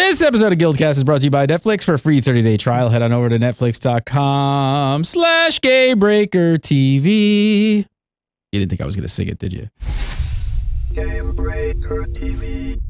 This episode of GuildCast is brought to you by Netflix. For a free 30-day trial, head on over to netflix.com/Gamebreaker.tv. You didn't think I was going to sing it, did you? Gamebreaker TV.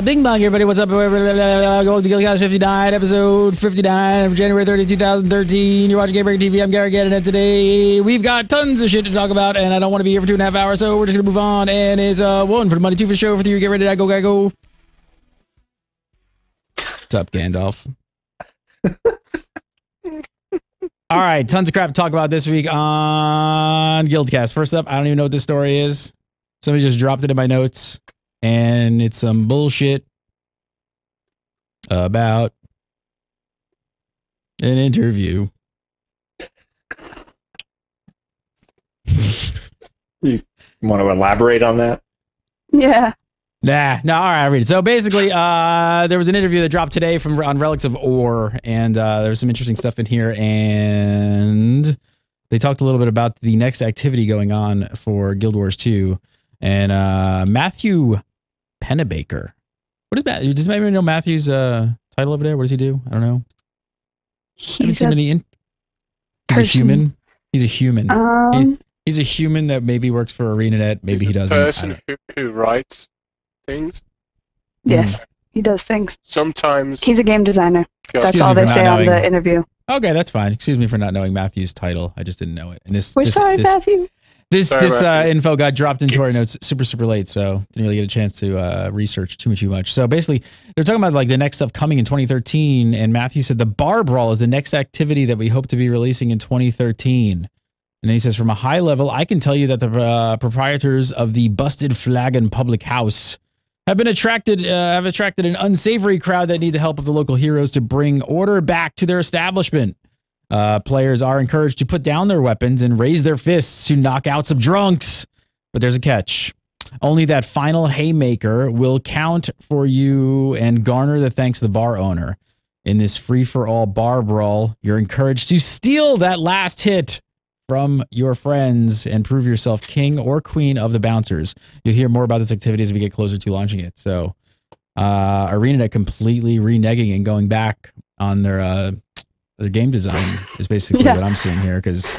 Bing bong, everybody. What's up? GuildCast 59, episode 59 of January 30, 2013. You're watching Gamebreaker TV. I'm Gary ArenaNet. Today, we've got tons of shit to talk about, and I don't want to be here for 2.5 hours, so we're just going to move on. And it's 1 for the money, 2 for the show, for 3, get ready to go, go. What's up, Gandalf? All right, tons of crap to talk about this week on GuildCast. First up, I don't even know what this story is. Somebody just dropped it in my notes. And it's some bullshit about an interview. You want to elaborate on that? Yeah. Nah, no, all right, I'll read it. So basically, there was an interview that dropped today on Relics of Ore, and there was some interesting stuff in here, and they talked a little bit about the next activity going on for Guild Wars 2, and Matthew Pennebaker. What is that? Does anybody know Matthew's title over there? What does he do? I don't know. He's a human. He's a human. He's a human that maybe works for ArenaNet. Maybe he doesn't. Person who writes things. Yes, he does things. Sometimes he's a game designer. That's all they say on the interview. Okay, that's fine. Excuse me for not knowing Matthew's title. I just didn't know it. And We're sorry, Matthew. This info got dropped into our notes super late, so didn't really get a chance to research too much. So basically, they're talking about like the next stuff coming in 2013, and Matthew said the bar brawl is the next activity that we hope to be releasing in 2013. And then he says, from a high level, I can tell you that the proprietors of the Busted Flagon Public House have attracted an unsavory crowd that need the help of the local heroes to bring order back to their establishment. Players are encouraged to put down their weapons and raise their fists to knock out some drunks. But there's a catch. Only that final haymaker will count for you and garner the thanks of the bar owner. In this free-for-all bar brawl, you're encouraged to steal that last hit from your friends and prove yourself king or queen of the bouncers. You'll hear more about this activity as we get closer to launching it. So, ArenaNet completely reneging and going back on their game design is basically what I'm seeing here, because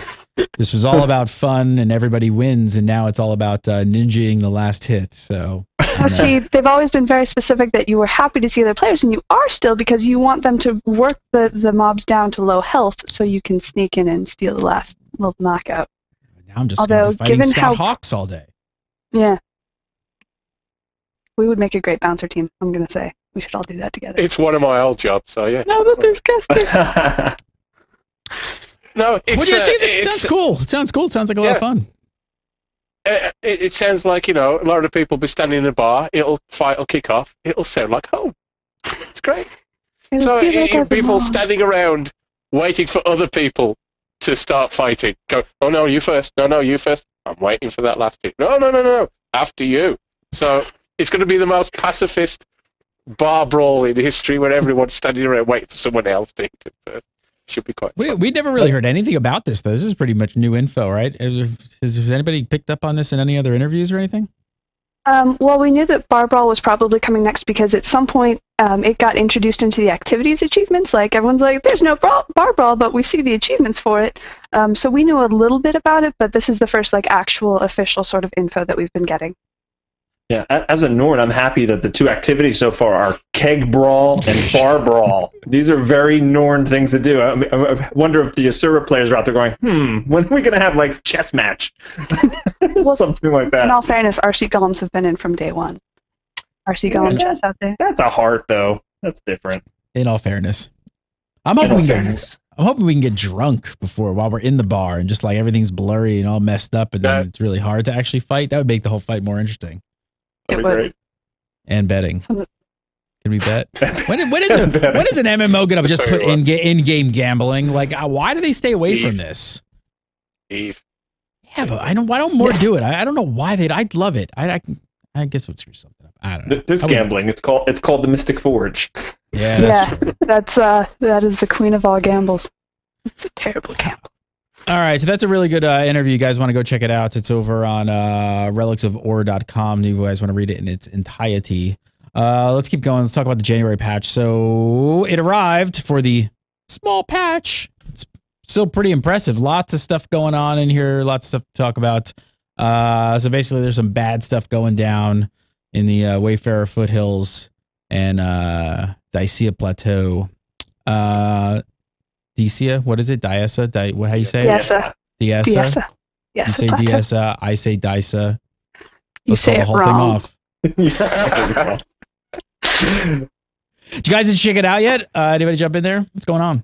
this was all about fun and everybody wins, and now it's all about ninjaing the last hit. So, see, they've always been very specific that you were happy to see other players, and you are still, because you want them to work the mobs down to low health so you can sneak in and steal the last little knockout. Now I'm just going to be fighting Scout Hawks all day. Yeah. We would make a great bouncer team, I'm going to say. We should all do that together. It's one of my old jobs, so yeah. Now that there's casting. No, it's... What do you say? This sounds cool. It sounds cool. It sounds like a lot of fun. It sounds like, a lot of people be standing in a bar, fight will kick off, it'll sound like home. It's great. So people standing around waiting for other people to start fighting. Go, oh no, you first. No, you first. I'm waiting for that last hit. No. After you. So it's going to be the most pacifist bar brawl in history, where everyone's standing around waiting for someone else to hit it first. Should be quite fun. We never really heard anything about this, though. This is pretty much new info, right? Has anybody picked up on this in any other interviews or anything? Well, we knew that bar brawl was probably coming next, because at some point it got introduced into the activities achievements. Like, everyone's like, there's no bar brawl, but we see the achievements for it. So we knew a little bit about it, but this is the first actual official sort of info that we've been getting. Yeah, as a Norn, I'm happy that the two activities so far are keg brawl and bar brawl. These are very Norn things to do. I wonder if the Asura players are out there going, when are we going to have, chess match? Something like that. In all fairness, RC Golems have been in from day one. RC Golem chess out there. That's a heart, though. That's different. In all fairness. I'm hoping we can get drunk while we're in the bar, and just everything's blurry and all messed up, and then it's really hard to actually fight. That would make the whole fight more interesting. That'd be great. And betting. Can we bet? When is an MMO going to just put in-game gambling? Why do they stay away from this? Eve. Yeah, but why don't more do it? I don't know why they'd. I'd love it. I guess we'll screw something up. I don't know. There's gambling. It's called the Mystic Forge. Yeah, that's true. That is the queen of all gambles. It's a terrible gamble. All right, so that's a really good interview. You guys want to go check it out? It's over on relicsofore.com. You guys want to read it in its entirety. Let's keep going. Let's talk about the January patch. So it arrived for the small patch. It's still pretty impressive. Lots of stuff going on in here. Lots of stuff to talk about. So basically, there's some bad stuff going down in the Wayfarer Foothills and Dacia Plateau. Dicia, what is it? Diasa? How you say it? Diasa. Diasa. Yes. You say Diasa. I say Disa. You say it wrong. Did you guys check it out yet? Anybody jump in there? What's going on?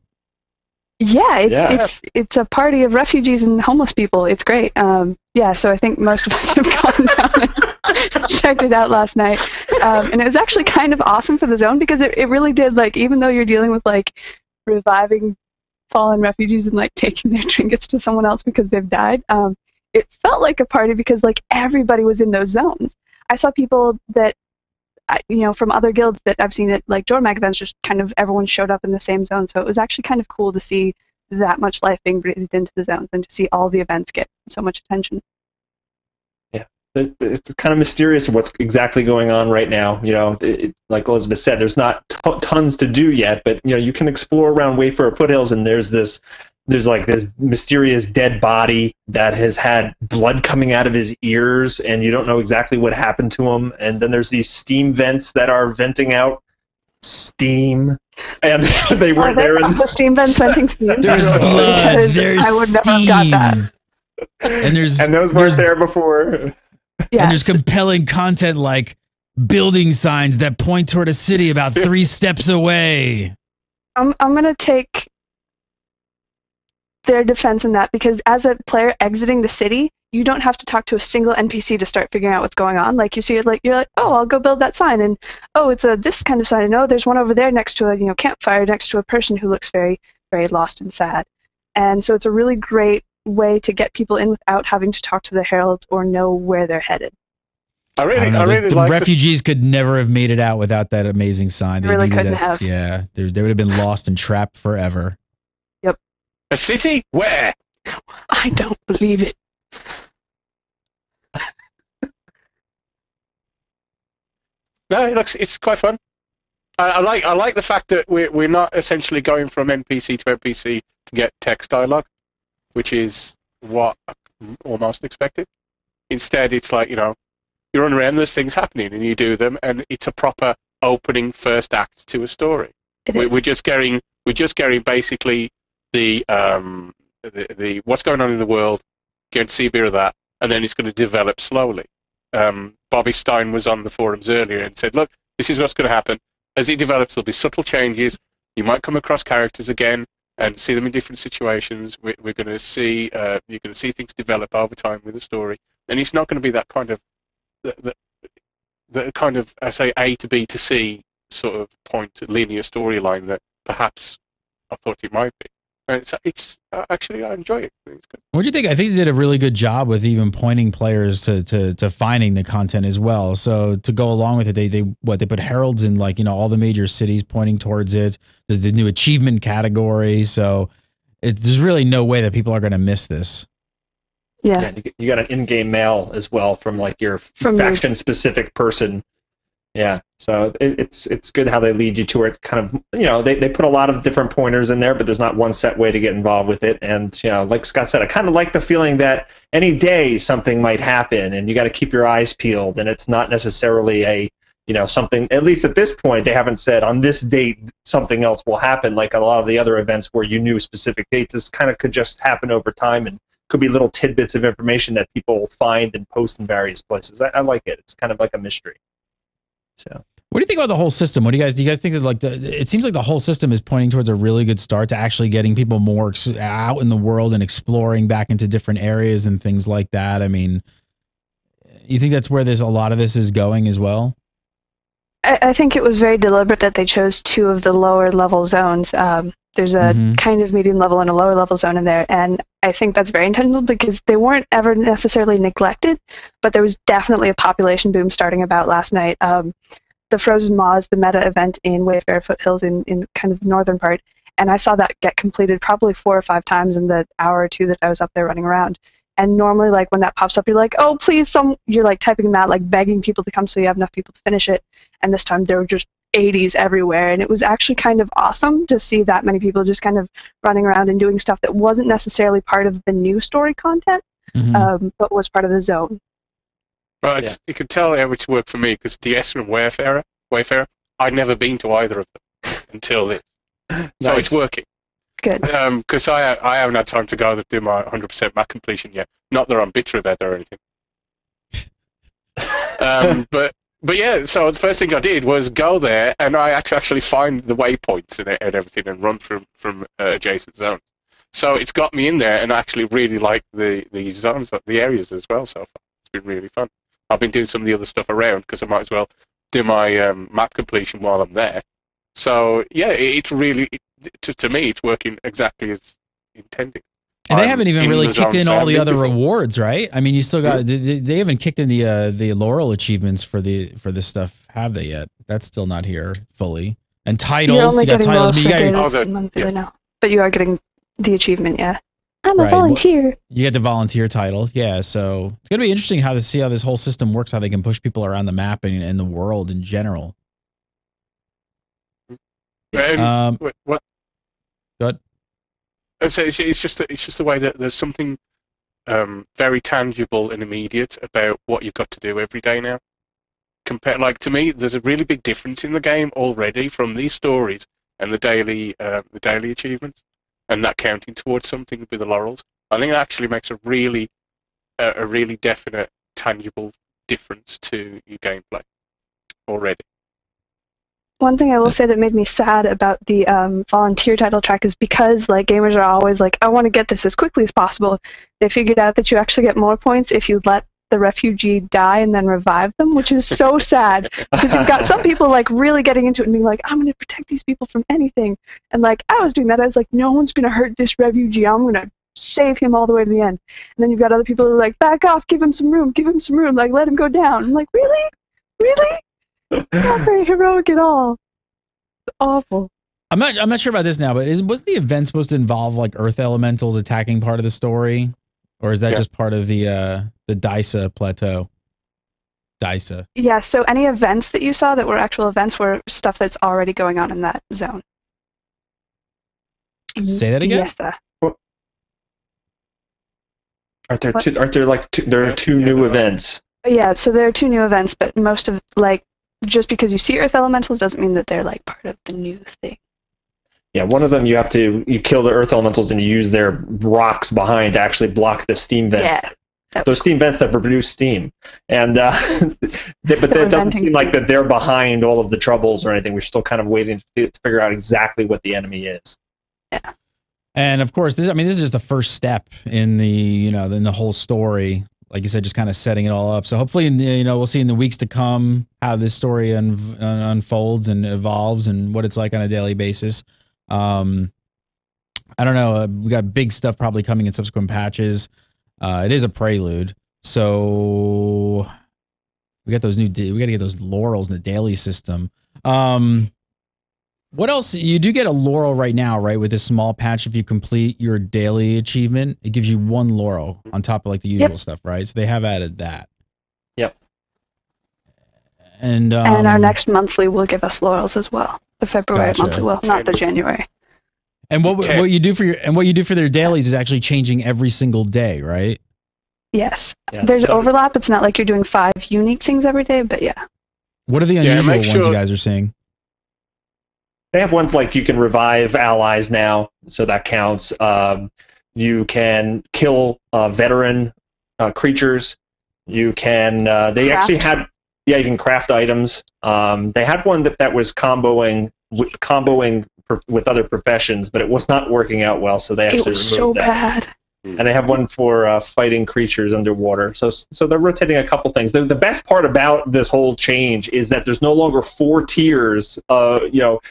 Yeah, it's a party of refugees and homeless people. It's great. So I think most of us have gone down and checked it out last night. And it was actually kind of awesome for the zone because it really did, like, even though you're dealing with like reviving fallen refugees and like taking their trinkets to someone else because they've died, it felt like a party because like everybody was in those zones. I saw people that from other guilds that I've seen at like Jormag events, just kind of everyone showed up in the same zone. So it was actually kind of cool to see that much life being breathed into the zones and to see all the events get so much attention. Yeah, it's kind of mysterious what's exactly going on right now. Like Elizabeth said, there's not tons to do yet, but you can explore around Wayfarer Foothills, and there's this mysterious dead body that has had blood coming out of his ears, and you don't know exactly what happened to him. And then there's these steam vents that are venting out steam, and they weren't there. The steam vents venting steam. There's blood. There's I would steam. never have got that. And those weren't there before. Yes. And there's compelling content like building signs that point toward a city about 3 steps away. I'm gonna take their defense in that, because as a player exiting the city, you don't have to talk to a single NPC to start figuring out what's going on. Like you're like, oh, I'll go build that sign, and oh, it's this kind of sign, and oh, there's one over there next to a campfire next to a person who looks very, very lost and sad. And so it's a really great way to get people in without having to talk to the Heralds or know where they're headed. I really the like refugees could never have made it out without that amazing sign. They really couldn't have. Yeah, they would have been lost and trapped forever. Yep. A city? Where? I don't believe it. No, it's quite fun. I like the fact that we're not essentially going from NPC to NPC to get text dialogue, which is what I almost expected. Instead, it's like, you're running around, there's things happening, and you do them, and it's a proper opening first act to a story. We're just getting basically the what's going on in the world, going to see a bit of that, and then it's going to develop slowly. Bobby Stein was on the forums earlier and said, look, this is what's going to happen. As it develops, there'll be subtle changes. You might come across characters again and see them in different situations. We're going to see you're going to see things develop over time with the story, and it's not going to be that kind of the kind of, I say, A to B to C sort of point linear storyline that perhaps I thought it might be. It's actually, I enjoy it. It's good. What do you think? I think they did a really good job with even pointing players to finding the content as well. So to go along with it, they put heralds in all the major cities pointing towards it. There's the new achievement category. So there's really no way that people are going to miss this. Yeah. You got an in-game mail as well from your faction-specific person. Yeah, so it's good how they lead you to it. Kind of, they put a lot of different pointers in there, but there's not one set way to get involved with it. And like Scott said, I kind of like the feeling that any day something might happen, and you got to keep your eyes peeled. And it's not necessarily a something. At least at this point, they haven't said on this date something else will happen. Like a lot of the other events where you knew specific dates, this kind of could just happen over time, and could be little tidbits of information that people find and post in various places. I like it. It's kind of like a mystery. So, what do you think about the whole system? Do you guys think that it seems like the whole system is pointing towards a really good start to actually getting people more out in the world and exploring back into different areas and things like that? I mean, you think that's where a lot of this is going as well? I think it was very deliberate that they chose 2 of the lower level zones. There's a kind of medium level and a lower level zone in there, and I think that's very intentional because they weren't ever necessarily neglected, but there was definitely a population boom starting about last night. The Frozen Maws, the meta event in Wayfarer Foothills in kind of the northern part, and I saw that get completed probably 4 or 5 times in the hour or 2 that I was up there running around. And normally, like, when that pops up, you're like, oh, please, you're like typing that, like begging people to come so you have enough people to finish it. And this time there were just 80s everywhere, and it was actually kind of awesome to see that many people just kind of running around and doing stuff that wasn't necessarily part of the new story content, but was part of the zone. Well, you can tell how it's worked for me, because DS and Wayfarer, I'd never been to either of them until this. So it's working. Good. Because I haven't had time to go to do my 100% map completion yet. Not that I'm bitter about that or anything. But yeah, so the first thing I did was go there, and I had to actually find the waypoints and everything and run from adjacent zones. So it's got me in there, and I actually really like the zones, the areas as well so far. It's been really fun. I've been doing some of the other stuff around because I might as well do my map completion while I'm there. So yeah, it's really, to me, it's working exactly as intended. And they haven't even really kicked in all the other rewards, right? I mean, you still got. They haven't kicked in the Laurel achievements for this stuff, have they yet? That's still not here fully. And titles, you got titles, but you are getting the achievement, yeah. I'm a volunteer. Well, you get the volunteer title, yeah. So it's gonna be interesting to see how this whole system works, how they can push people around the map and the world in general. What? Go ahead. So it's just the way that there's something very tangible and immediate about what you've got to do every day now. Like, to me, there's a really big difference in the game already from these stories and the daily achievements, and that counting towards something with the Laurels. I think that actually makes a really definite, tangible difference to your gameplay already. One thing I will say that made me sad about the volunteer title track is because, like, gamers are always like, I want to get this as quickly as possible. They figured out that you actually get more points if you let the refugee die and then revive them, which is so sad. Because you've got some people, like, really getting into it and being like, I'm going to protect these people from anything. And, like, I was doing that. I was like, no one's going to hurt this refugee. I'm going to save him all the way to the end. And then you've got other people who are like, back off, give him some room, like, let him go down. I'm like, really? Really? Not very heroic at all. It's awful. I'm not sure about this now, but wasn't the event supposed to involve like earth elementals attacking part of the story, or is that just part of the Dysa plateau? Dysa. Yeah. So any events that you saw that were actual events were stuff that's already going on in that zone. Say that again. Well, there are 2 new events? Yeah. So there are 2 new events, but most of, like, just because you see earth elementals doesn't mean that they're like part of the new thing. Yeah, one of them you kill the earth elementals and you use their rocks behind to actually block the steam vents. Yeah, those steam vents that produce steam. And but that doesn't seem like that they're behind all of the troubles or anything. We're still kind of waiting to figure out exactly what the enemy is. Yeah. And of course, this is just the first step in in the whole story. Like you said, just kind of setting it all up. So hopefully, we'll see in the weeks to come how this story unfolds and evolves and what it's like on a daily basis. I don't know. We got big stuff probably coming in subsequent patches. It is a prelude. So we got those we got to get those Laurels in the daily system. What else? You do get a Laurel right now, right? With this small patch, if you complete your daily achievement, it gives you 1 Laurel on top of like the usual stuff, right? So they have added that. Yep. And our next monthly will give us Laurels as well. The February monthly will, not the January. And what you do for their dailies is actually changing every single day, right? Yes. Yeah, there's overlap. It's not like you're doing 5 unique things every day, but yeah. What are the unusual ones you guys are seeing? They have ones like you can revive allies now, so that counts. You can kill veteran creatures. You can. They actually had. Yeah, you can craft items. They had one that was comboing with other professions, but it was not working out well, so they actually removed that. It was so bad. And they have one for fighting creatures underwater. So they're rotating a couple things. The best part about this whole change is that there's no longer 4 tiers.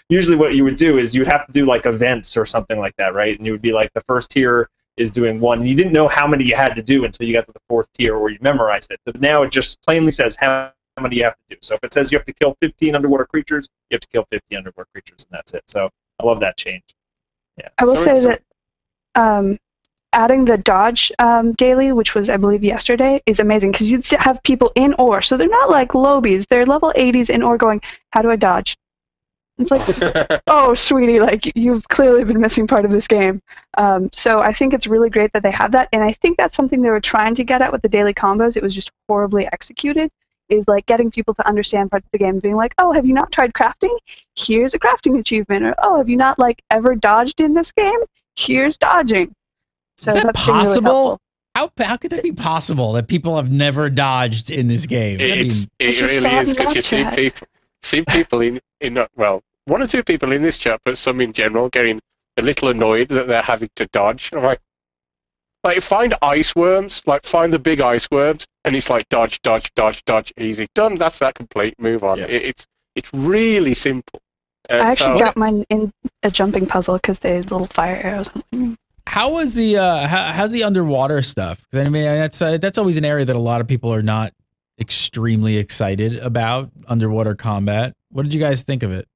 Usually what you would do is you'd have to do like events or something like that, right? And you would be like, the first tier is doing one. You didn't know how many you had to do until you got to the 4th tier or you memorized it. So now it just plainly says how many you have to do. So if it says you have to kill 15 underwater creatures, you have to kill 50 underwater creatures, and that's it. So I love that change. Yeah. I will say that adding the dodge daily, which was, I believe, yesterday, is amazing because you'd have people in ore. So they're not like lobies. They're level 80s in ore going, how do I dodge? It's like, oh, sweetie, like, you've clearly been missing part of this game. So I think it's really great that they have that. And I think that's something they were trying to get at with the daily combos. It was just horribly executed, is like getting people to understand parts of the game, being like, oh, have you not tried crafting? Here's a crafting achievement. Or, oh, have you not like ever dodged in this game? Here's dodging. So is that that's possible? Really how could that be possible that people have never dodged in this game? It really is, because you see people in well, 1 or 2 people in this chat, but some in general, getting a little annoyed that they're having to dodge. And I'm like, find ice worms, like find the big ice worms, and it's like dodge, dodge, dodge, dodge, easy, done. That's that complete. Move on. Yeah. It's really simple. I actually got mine in a jumping puzzle because they had little fire arrows. How was the how's the underwater stuff? I mean, that's always an area that a lot of people are not extremely excited about, underwater combat. What did you guys think of it?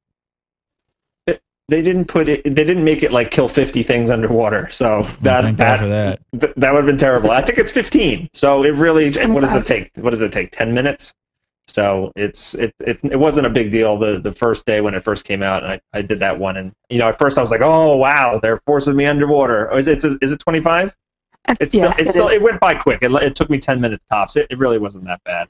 They didn't put it. They didn't make it like kill 50 things underwater. So that would have been terrible. I think it's 15. So it really. What does it take? What does it take? 10 minutes. So it wasn't a big deal the first day when it first came out. And I did that one, and at first I was like, oh wow, they're forcing me underwater. Is it 25? It went by quick. It took me 10 minutes tops. It really wasn't that bad.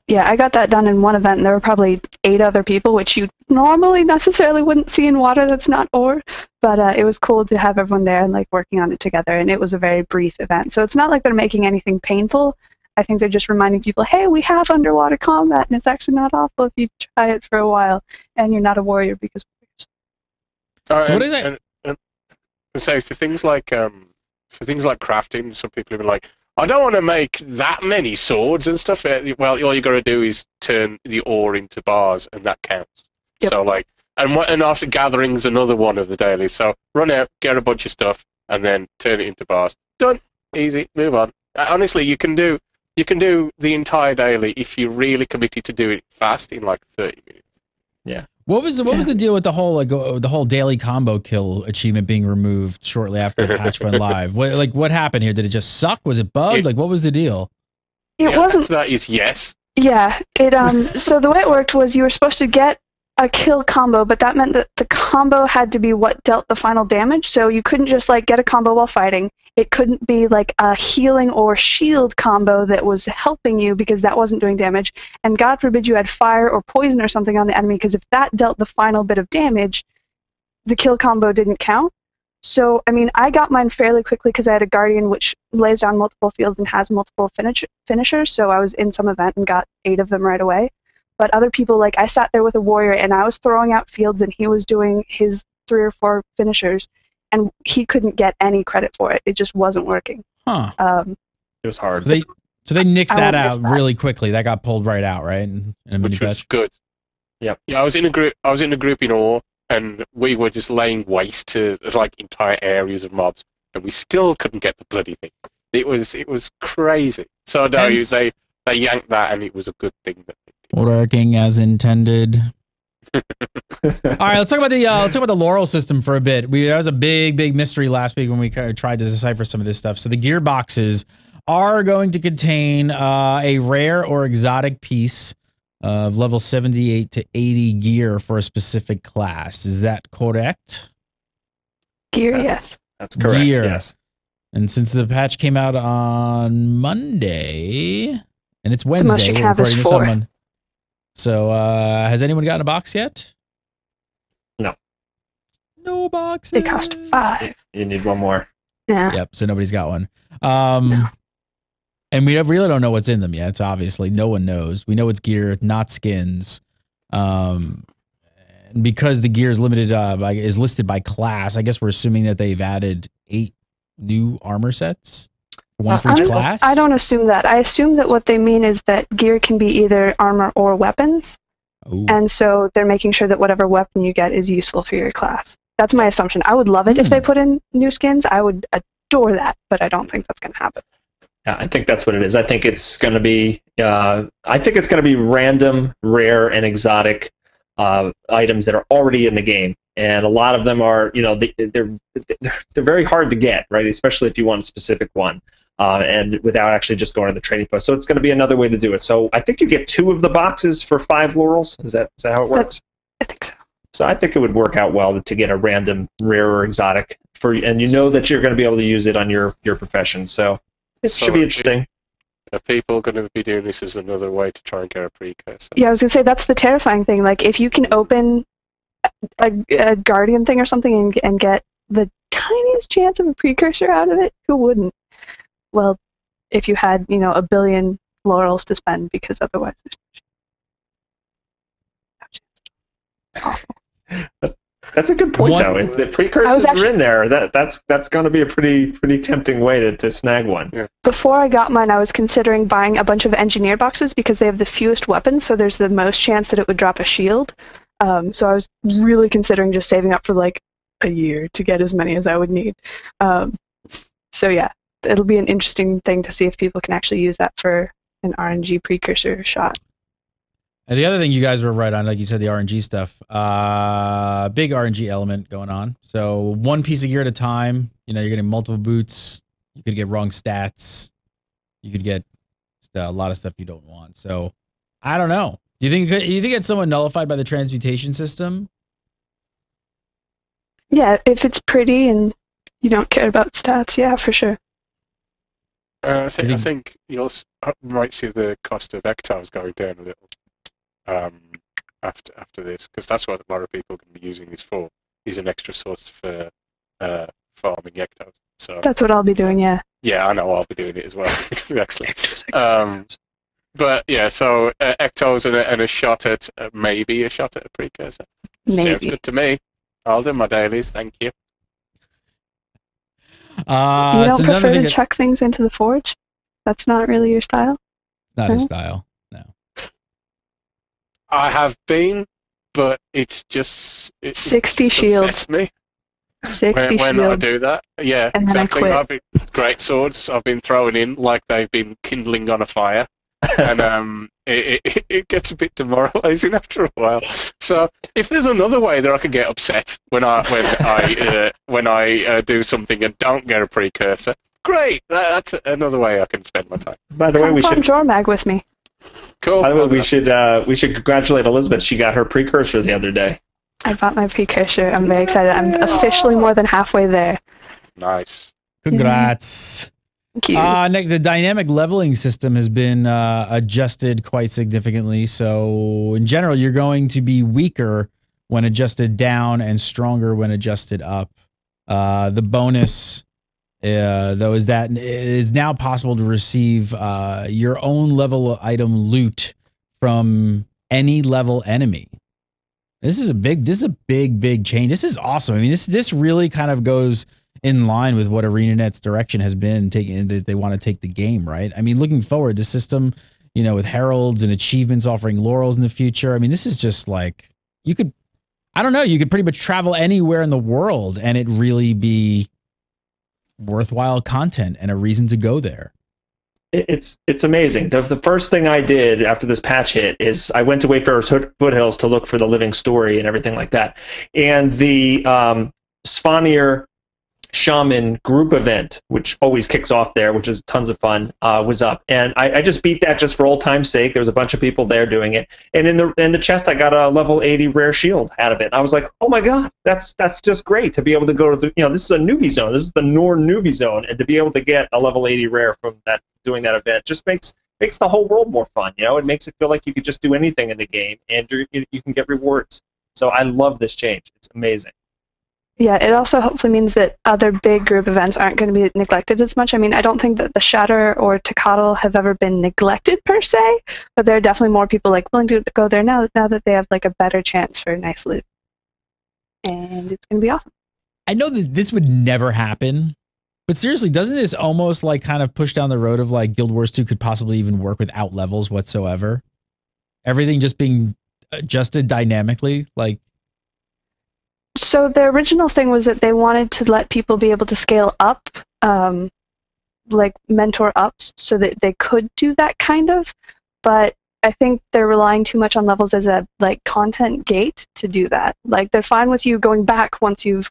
Yeah, I got that done in one event, and there were probably 8 other people, which you normally necessarily wouldn't see in water that's not ore. But it was cool to have everyone there and like working on it together, and it was a very brief event. So it's not like they're making anything painful. I think they're just reminding people, hey, we have underwater combat, and it's actually not awful if you try it for a while, and you're not a warrior because warriors. So what is that? So for things like crafting, some people have been like, I don't want to make that many swords and stuff. Well, all you got to do is turn the ore into bars, and that counts. Yep. So like, and after gathering's another one of the dailies. So run out, get a bunch of stuff, and then turn it into bars. Done. Easy. Move on. Honestly, you can do the entire daily if you're really committed to do it fast in like 30 minutes. Yeah. What was the deal with the whole daily combo kill achievement being removed shortly after the patch went live? What happened here? Did it just suck? Was it bugged? What was the deal? It wasn't. That is yes. Yeah. So the way it worked was you were supposed to get a kill combo, but that meant that the combo had to be what dealt the final damage. So you couldn't just like get a combo while fighting. It couldn't be like a healing or shield combo that was helping you because that wasn't doing damage. And God forbid you had fire or poison or something on the enemy, because if that dealt the final bit of damage, the kill combo didn't count. So, I mean, I got mine fairly quickly because I had a Guardian which lays down multiple fields and has multiple finishers. So I was in some event and got 8 of them right away. But other people, like, I sat there with a warrior and I was throwing out fields and he was doing his 3 or 4 finishers, and he couldn't get any credit for it. It just wasn't working. Huh. It was hard. So they nixed that out really quickly. That got pulled right out, right? Which was good. Yep. Yeah, I was in a group in ore, and we were just laying waste to like entire areas of mobs, and we still couldn't get the bloody thing. It was crazy. So no, they yanked that, and it was a good thing that they did. Working as intended. All right, let's talk about the Laurel system for a bit. That was a big mystery last week when we tried to decipher some of this stuff. So the gear boxes are going to contain a rare or exotic piece of level 78 to 80 gear for a specific class. Is that correct? Gear, yes. That's correct. Gear. Yes. And since the patch came out on Monday, and it's Wednesday, the most you can have is 4. So, has anyone gotten a box yet? No. No boxes. They cost 5. You need one more. Yeah. Yep. So nobody's got one. No. And we really don't know what's in them yet. It's obviously no one knows. We know it's gear, not skins. Because the gear is limited, is listed by class. I guess we're assuming that they've added 8 new armor sets. One for each class? I don't assume that. I assume that what they mean is that gear can be either armor or weapons. Ooh. And so they're making sure that whatever weapon you get is useful for your class. That's my assumption. I would love it if they put in new skins. I would store that, but I don't think that's going to happen. Yeah, I think that's what it is. I think it's going to be. I think it's going to be random, rare, and exotic items that are already in the game, and a lot of them are, they're very hard to get, right? Especially if you want a specific one, and without actually just going to the trading post. So it's going to be another way to do it. So I think you get 2 of the boxes for 5 laurels. Is that how it works? I think so. So I think it would work out well to get a random, rare, or exotic and you know that you're going to be able to use it on your profession. So it should be interesting. Are people going to be doing this as another way to try and get a precursor? Yeah, I was going to say, that's the terrifying thing. Like, if you can open a guardian thing or something and get the tiniest chance of a precursor out of it, who wouldn't? Well, if you had, 1 billion laurels to spend, because otherwise there's no chance. That's a good point, though. If the precursors are in there, that's going to be a pretty tempting way to snag one. Yeah. Before I got mine, I was considering buying a bunch of engineer boxes because they have the fewest weapons, so there's the most chance that it would drop a shield. So I was really considering just saving up for like a year to get as many as I would need. So yeah, it'll be an interesting thing to see if people can actually use that for an RNG precursor shot. And the other thing you guys were right on, like you said, the RNG stuff, big RNG element going on. So 1 piece of gear at a time, you're getting multiple boots. You could get wrong stats. You could get a lot of stuff you don't want. So I don't know. Do you think it's somewhat nullified by the transmutation system? Yeah, if it's pretty and you don't care about stats, yeah, for sure. I think you also might see the cost of hectares going down a little. After this, because that's what a lot of people can be using this for, is an extra source for farming hectares. So that's what I'll be doing. Yeah, I know I'll be doing it as well. Actually, but yeah, so hectares and a shot at maybe a shot at a precursor. Maybe. Sounds good to me. I'll do my dailies. Thank you. You don't prefer to chuck things into the forge? That's not really your style? It's not his style. I have been, but it's 60 shields. Me 60 when I do that. Yeah, and exactly. Then I I've been great swords. I've been throwing in like they've been kindling on a fire, and it gets a bit demoralizing after a while. So if there's another way that I can get upset when I do something and don't get a precursor, great. That's another way I can spend my time. By the way, we should Jormag with me. Cool. By the way, we should congratulate Elizabeth. She got her precursor the other day. I bought my precursor. I'm very excited. I'm officially more than halfway there. Nice. Congrats. Thank you. Nick, the dynamic leveling system has been adjusted quite significantly. So in general, you're going to be weaker when adjusted down and stronger when adjusted up. The bonus, though, is that it is now possible to receive your own level item loot from any level enemy. This is a big change. This is awesome. I mean, this really kind of goes in line with what ArenaNet's direction has been taking, that they want to take the game, right? I mean, looking forward, the system, with Heralds and achievements offering Laurels in the future. I mean, this is just like, you could pretty much travel anywhere in the world and it really be worthwhile content and a reason to go there. It's amazing. The first thing I did after this patch hit is I went to Wayfarer's Foothills to look for the living story and everything like that. And the Svanir Shaman group event, which always kicks off there, which is tons of fun, was up. And I just beat that just for old time's sake. There was a bunch of people there doing it. And in the chest, I got a level 80 rare shield out of it. And I was like, oh my God, that's just great to be able to go to this is a newbie zone. This is the Norn newbie zone. And to be able to get a level 80 rare from doing that event just makes the whole world more fun. It makes it feel like you could just do anything in the game and you can get rewards. So I love this change. It's amazing. Yeah, it also hopefully means that other big group events aren't going to be neglected as much. I mean, I don't think that the Shatter or Tecatl have ever been neglected per se, but there are definitely more people willing to go there now that they have a better chance for nice loot. And it's going to be awesome. I know that this would never happen, but seriously, doesn't this almost kind of push down the road of Guild Wars 2 could possibly even work without levels whatsoever? Everything just being adjusted dynamically, So the original thing was that they wanted to let people be able to scale up like mentor ups so that they could do that kind of, but I think they're relying too much on levels as a like content gate to do that. Like they're fine with you going back once you've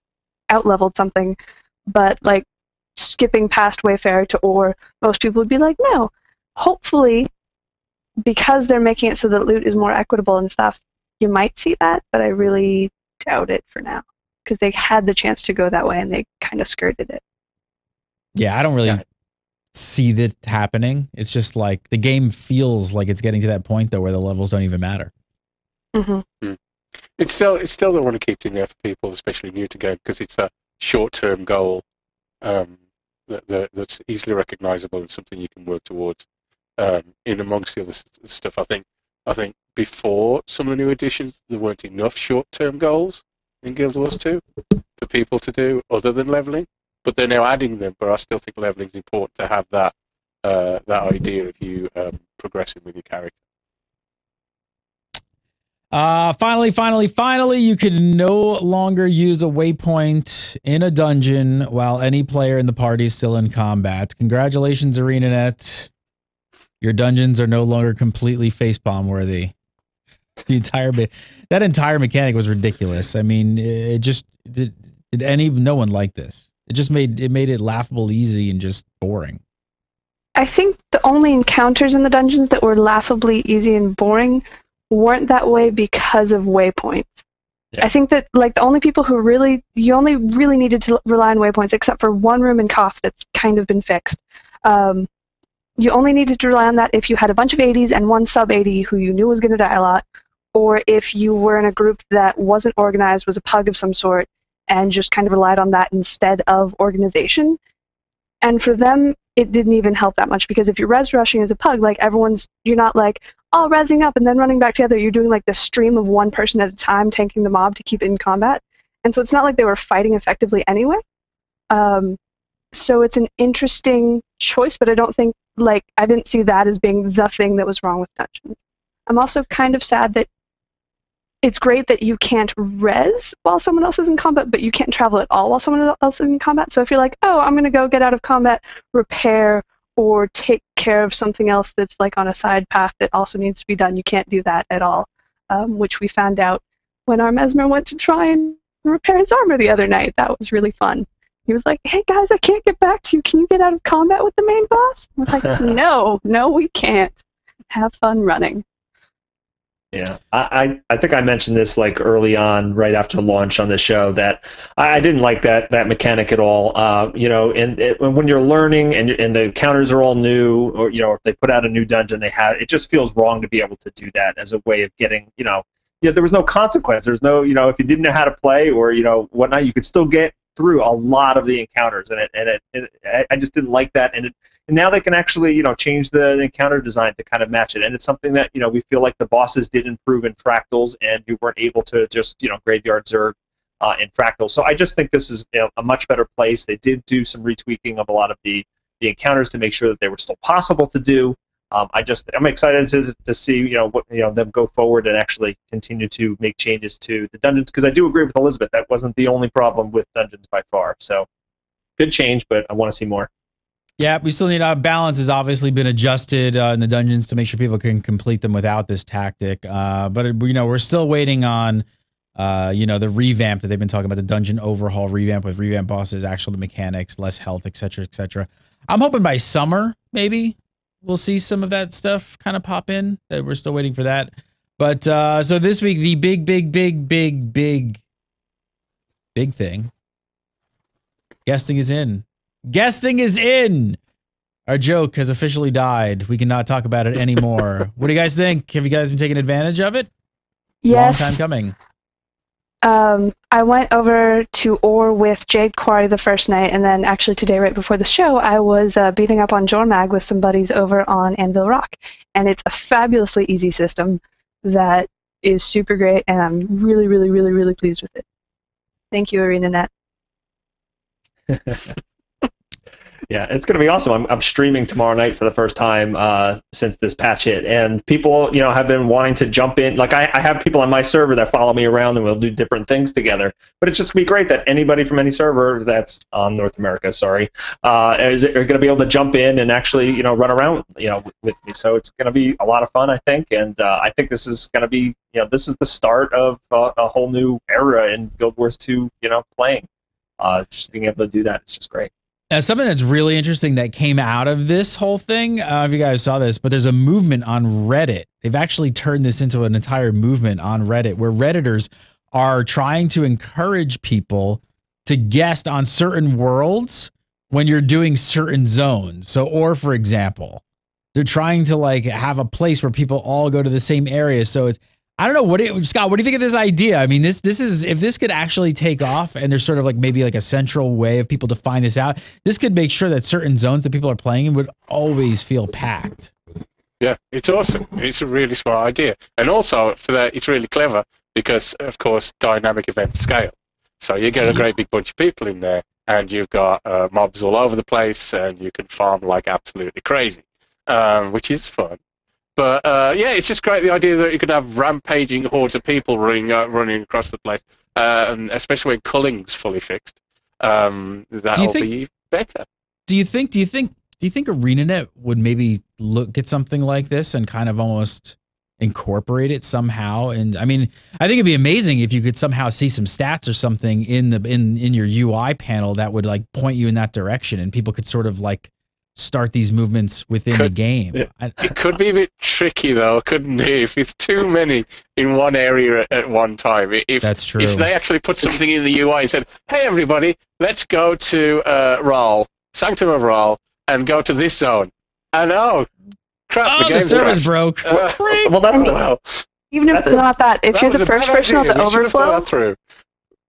out-leveled something, but like skipping past Wayfarer to Ore, most people would be like, no. Hopefully, because they're making it so that loot is more equitable and stuff, you might see that, but I really doubt it for now because they had the chance to go that way and they kind of skirted it. Yeah, I don't really see this happening. It's just like the game feels like it's getting to that point though where the levels don't even matter. Mm-hmm. It's still they want to keep doing that for people, especially new to game, because it's a short-term goal that's easily recognizable and something you can work towards. In amongst the other stuff, I think before some of the new additions, there weren't enough short-term goals in Guild Wars 2 for people to do other than leveling. But they're now adding them. But I still think leveling is important to have that idea of you progressing with your character. Finally, you can no longer use a waypoint in a dungeon while any player in the party is still in combat. Congratulations, ArenaNet. Your dungeons are no longer completely facepalm worthy. That entire mechanic was ridiculous. I mean, it just no one liked this. It just made it laughable easy and just boring. I think the only encounters in the dungeons that were laughably easy and boring weren't that way because of waypoints. Yeah. I think that like the only people who you only really needed to rely on waypoints, except for one room in Koth that's kind of been fixed. You only needed to rely on that if you had a bunch of 80s and one sub 80 who you knew was going to die a lot, or if you were in a group that wasn't organized, was a pug of some sort, and just kind of relied on that instead of organization. And for them, it didn't even help that much, because if you're res rushing as a pug, like you're not like all resing up and then running back together. You're doing like the stream of one person at a time, tanking the mob to keep it in combat. And so it's not like they were fighting effectively anyway. So it's an interesting choice, but I don't think, I didn't see that as being the thing that was wrong with dungeons. I'm also kind of sad that it's great that you can't res while someone else is in combat, but you can't travel at all while someone else is in combat. So if you're like, oh, I'm going to go get out of combat, repair, or take care of something else that's like on a side path that also needs to be done, you can't do that at all, which we found out when our Mesmer went to try and repair his armor the other night. That was really fun. He was like, hey guys, I can't get back to you. Can you get out of combat with the main boss? I was like, no, we can't. Have fun running. Yeah, I think I mentioned this like early on, right after launch on the show, that I didn't like that mechanic at all. And when you're learning and the encounters are all new, or if they put out a new dungeon, it just feels wrong to be able to do that as a way of getting, there was no consequence. There's no, if you didn't know how to play or whatnot, you could still get through a lot of the encounters, and I just didn't like that. And now they can actually change the encounter design to kind of match it, and it's something that we feel like the bosses did improve in Fractals, and you weren't able to just Graveyard Zerg in Fractals. So I just think this is a much better place. They did do some retweaking of a lot of the encounters to make sure that they were still possible to do. I'm excited to see what them go forward and actually continue to make changes to the dungeons, because I do agree with Elizabeth, that wasn't the only problem with dungeons by far. So good change, but I want to see more. Yeah, we still need balance has obviously been adjusted in the dungeons to make sure people can complete them without this tactic. But we're still waiting on the revamp that they've been talking about, the dungeon overhaul revamp with revamped bosses, actual mechanics, less health, etc., etc. I'm hoping by summer maybe we'll see some of that stuff kind of pop in. We're still waiting for that. But so this week, the big thing. Guesting is in. Guesting is in! Our joke has officially died. We cannot talk about it anymore. What do you guys think? Have you guys been taking advantage of it? Yes. Long time coming. I went over to Ore with Jade Quarry the first night, and then actually today, right before the show, I was beating up on Jormag with some buddies over on Anvil Rock. And it's a fabulously easy system that is super great, and I'm really, really, really, really pleased with it. Thank you, ArenaNet. Yeah, it's going to be awesome. I'm streaming tomorrow night for the first time since this patch hit, and people, have been wanting to jump in. Like I have people on my server that follow me around, and we'll do different things together. But it's just going to be great that anybody from any server that's on North America, is going to be able to jump in and actually, run around, with me. So it's going to be a lot of fun, I think, and I think this is going to be, this is the start of a whole new era in Guild Wars 2, playing. Just being able to do that, it's just great. Something that's really interesting that came out of this whole thing, if you guys saw this, but there's a movement on Reddit. They've actually turned this into an entire movement on Reddit where Redditors are trying to encourage people to guest on certain worlds when you're doing certain zones. So, or for example, they're trying to like have a place where people all go to the same area. So it's, I don't know, Scott, what do you think of this idea? I mean, this is, if this could actually take off and there's sort of like maybe like a central way of people to find this out, this could make sure that certain zones that people are playing in would always feel packed. Yeah, it's awesome. It's a really smart idea. And also, for that, it's really clever because, of course, dynamic events scale. So you get a great big bunch of people in there and you've got mobs all over the place and you can farm like absolutely crazy, which is fun. But yeah, it's just great, the idea that you could have rampaging hordes of people running across the place, and especially when Culling's fully fixed. That'll be better. Do you think ArenaNet would maybe look at something like this and kind of almost incorporate it somehow? And I mean, I think it'd be amazing if you could somehow see some stats or something in your UI panel that would like point you in that direction, and people could sort of like start these movements within the game. It could be a bit tricky though, couldn't it? If it's too many in one area at one time. That's true. If they actually put something in the UI and said, "Hey everybody, let's go to Laurel, Sanctum of Laurel, and go to this zone," and crap, the server's broke. Even if it's not that, if you're the first person on the overflow,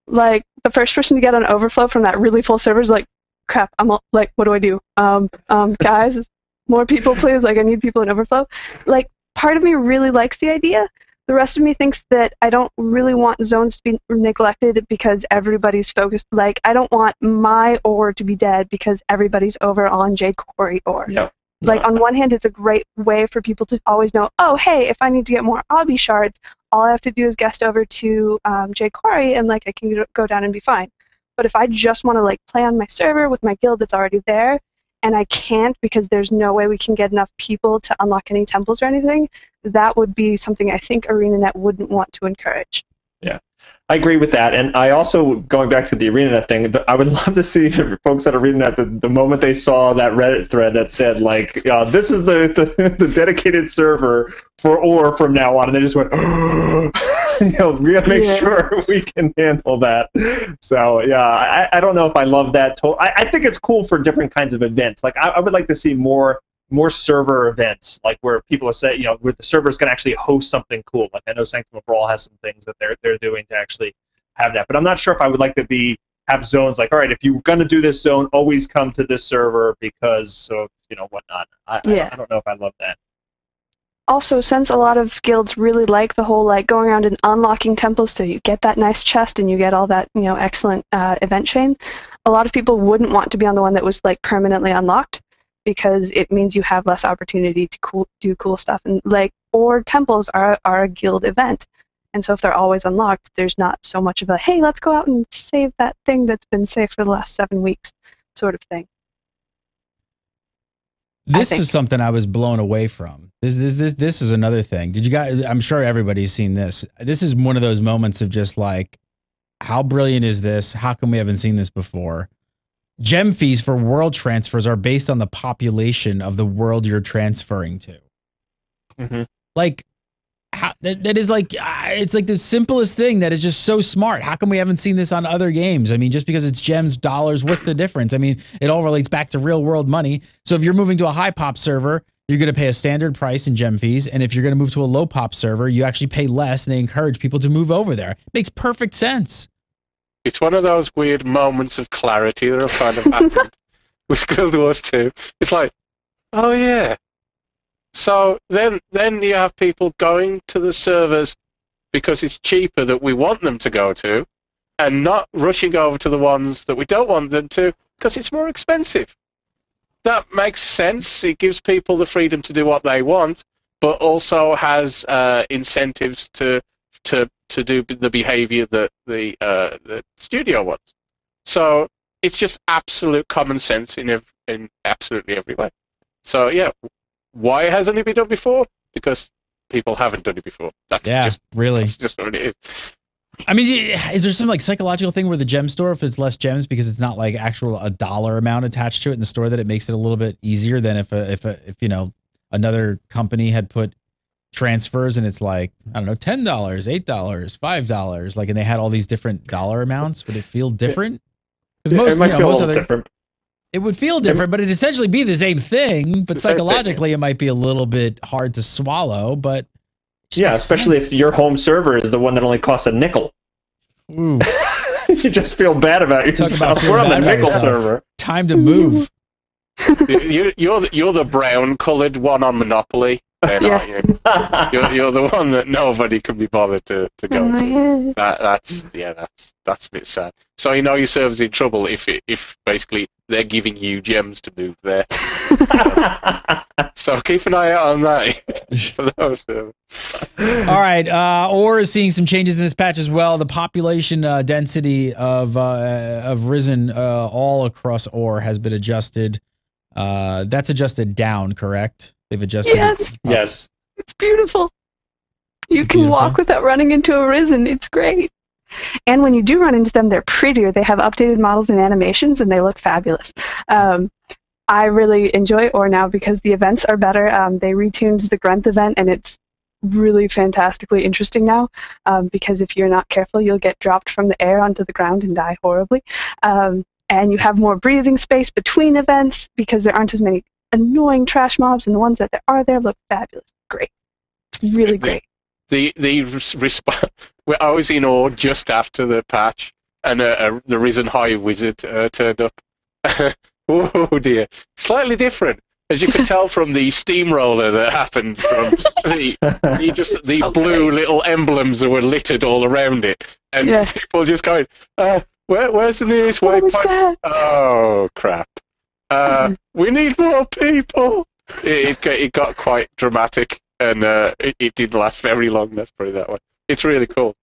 like the first person to get on overflow from that really full server is like, crap, I'm like, what do I do? Guys, more people please, like I need people in overflow. Like part of me really likes the idea. The rest of me thinks that I don't really want zones to be neglected because everybody's focused. Like I don't want my ore to be dead because everybody's over on Jade Quarry ore. Yep. Like on one hand, it's a great way for people to always know, oh hey, if I need to get more obby shards, all I have to do is guest over to Jade Quarry and like I can go down and be fine. But if I just want to like play on my server with my guild that's already there, and I can't because there's no way we can get enough people to unlock any temples or anything, that would be something I think ArenaNet wouldn't want to encourage. Yeah, I agree with that. And I also, going back to the ArenaNet thing, I would love to see if folks at ArenaNet, the moment they saw that Reddit thread that said, like, this is the dedicated server for ore from now on, and they just went, we gotta make sure we can handle that. So, yeah, I don't know if I love that. I think it's cool for different kinds of events. Like, I would like to see more server events, like where people are saying, where the servers can actually host something cool. Like I know Sanctum of Brawl has some things that they're doing to actually have that. But I'm not sure if I would like to have zones like, all right, if you're going to do this zone, always come to this server because of whatnot. I don't know if I love that. Also, since a lot of guilds really like the whole like going around and unlocking temples so you get that nice chest and you get all that excellent event chain, a lot of people wouldn't want to be on the one that was like permanently unlocked, because it means you have less opportunity to do cool stuff. And or temples are a guild event. And so if they're always unlocked, there's not so much of a, hey, let's go out and save that thing that's been saved for the last 7 weeks sort of thing. This is something I was blown away from. This is another thing. Did you guys, I'm sure everybody's seen this. This is one of those moments of just like, how brilliant is this? How come we haven't seen this before? Gem fees for world transfers are based on the population of the world you're transferring to. Mm-hmm. Like, that is like, it's like the simplest thing that is just so smart. How come we haven't seen this on other games? I mean, just because it's gems, dollars, what's the difference? I mean, it all relates back to real world money. So if you're moving to a high pop server, you're going to pay a standard price in gem fees. And if you're going to move to a low pop server, you actually pay less, and they encourage people to move over there. It makes perfect sense. It's one of those weird moments of clarity that have kind of happened with Guild Wars 2. It's like, oh yeah. So then you have people going to the servers because it's cheaper that we want them to go to, and not rushing over to the ones that we don't want them to because it's more expensive. that makes sense. It gives people the freedom to do what they want, but also has incentives to do the behavior that the studio wants. So it's just absolute common sense in absolutely every way. So yeah, why hasn't it been done before? Because people haven't done it before. That's just what it is. I mean, is there some like psychological thing where the gem store, if it's less gems because it's not like a dollar amount attached to it in the store, that it makes it a little bit easier than if you know, another company had put transfers and it's like, I don't know, $10, $8, $5, like, and they had all these different dollar amounts? Would it feel different? Because it might feel a little different. It would feel different, but it'd essentially be the same thing. But psychologically, it might be a little bit hard to swallow. But yeah, especially if your home server is the one that only costs a nickel. Ooh. You just feel bad about yourself. We're on the nickel server. Time to move. You're the brown coloured one on Monopoly. Then, aren't you? You're the one that nobody can be bothered to go to. That's a bit sad. So you know your server's in trouble if basically they're giving you gems to move there. So keep an eye out on that for those servers. All right, Ore is seeing some changes in this patch as well. The population density of Risen all across Ore has been adjusted. That's adjusted down, correct? They've adjusted. Yes. Yes. It's beautiful. You can walk without running into a Risen. It's great. And when you do run into them, they're prettier. They have updated models and animations, and they look fabulous. I really enjoy Ore now because the events are better. They retuned the Grunt event, and it's really fantastically interesting now because if you're not careful, you'll get dropped from the air onto the ground and die horribly. And you have more breathing space between events because there aren't as many annoying trash mobs, and the ones that there are there look fabulous. Great. Really great. The response. I was in Ore just after the patch, and the Risen High Wizard turned up. Oh dear, slightly different, as you could tell from the steamroller that happened from the blue little emblems that were littered all around it, and people just going, where's the nearest waypoint? Oh crap! We need more people. It got quite dramatic, and it didn't last very long. Let's put it that way. It's really cool.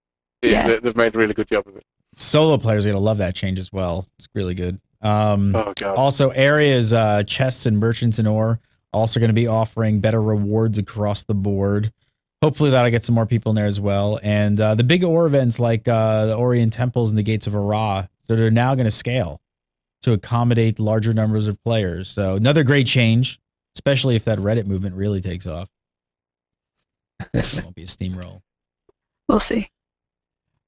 They've made a really good job of it. Solo players are gonna love that change as well. It's really good. Oh god. Also, areas, chests and merchants in Ore also going to be offering better rewards across the board. Hopefully that'll get some more people in there as well. And the big Ore events like the Orient Temples and the Gates of Ara, so they're now going to scale to accommodate larger numbers of players. So another great change, especially if that Reddit movement really takes off. It won't be a steamroll. We'll see.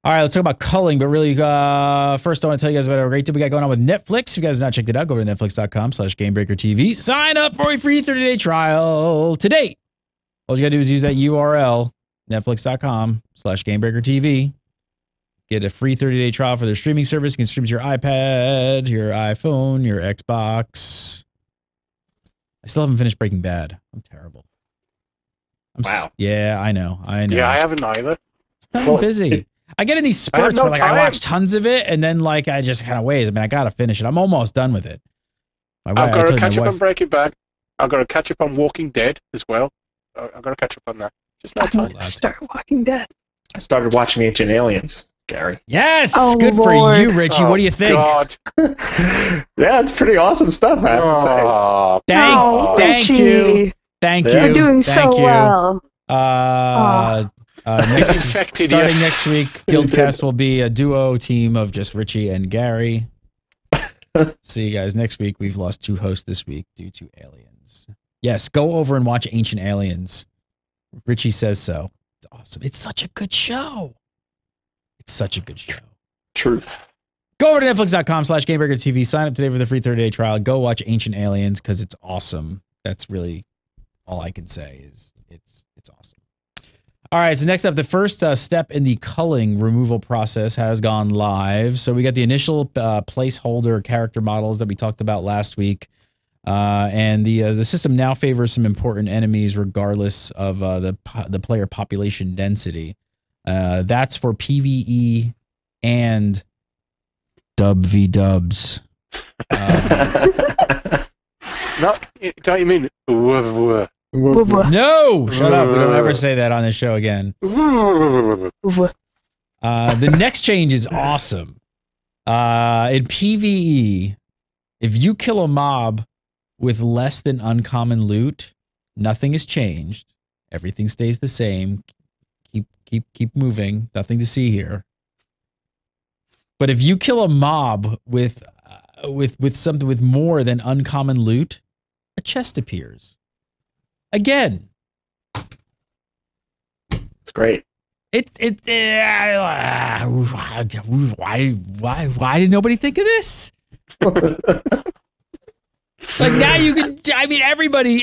All right, let's talk about Culling, but really, first I want to tell you guys about a great deal we got going on with Netflix. If you guys have not checked it out, go to netflix.com/GameBreakerTV. Sign up for a free 30-day trial today. All you got to do is use that URL, netflix.com/GameBreakerTV. Get a free 30-day trial for their streaming service. You can stream to your iPad, your iPhone, your Xbox. I still haven't finished Breaking Bad. I'm terrible. Wow. Yeah, I know. Yeah, I haven't either. I'm busy. I get in these spurts where like I watch tons of it and then like I just kind of wait. I mean, I gotta finish it. I'm almost done with it. I've got to catch up on Breaking Bad. I've got to catch up on Walking Dead as well. I've got to catch up on that. Just no time. Start Walking Dead. I started watching Ancient Aliens, Gary. Yes, good for you, Richie. What do you think? God. Yeah, it's pretty awesome stuff, I have to say. Thank you. Thank you. You're doing so well. Starting next week, GuildCast will be a duo team of just Richie and Gary. See you guys next week. We've lost 2 hosts this week due to aliens. Yes, go over and watch Ancient Aliens. Richie says so. It's awesome. It's such a good show. It's such a good show. Truth. Go over to netflix.com/GameBreakerTV. Sign up today for the free 30-day trial. Go watch Ancient Aliens because it's awesome. That's really all I can say is it's awesome. All right, so next up, the first step in the culling removal process has gone live. So we got the initial placeholder character models that we talked about last week. And the system now favors some important enemies regardless of the player population density. That's for PvE and dub v dubs. Don't you mean? No, shut up. We don't ever say that on this show again. The next change is awesome. In PvE, if you kill a mob with less than uncommon loot, nothing has changed. Everything stays the same. Keep moving. Nothing to see here. But if you kill a mob with something with more than uncommon loot, a chest appears. Again. It's great. Why did nobody think of this? Like now you can, I mean, everybody,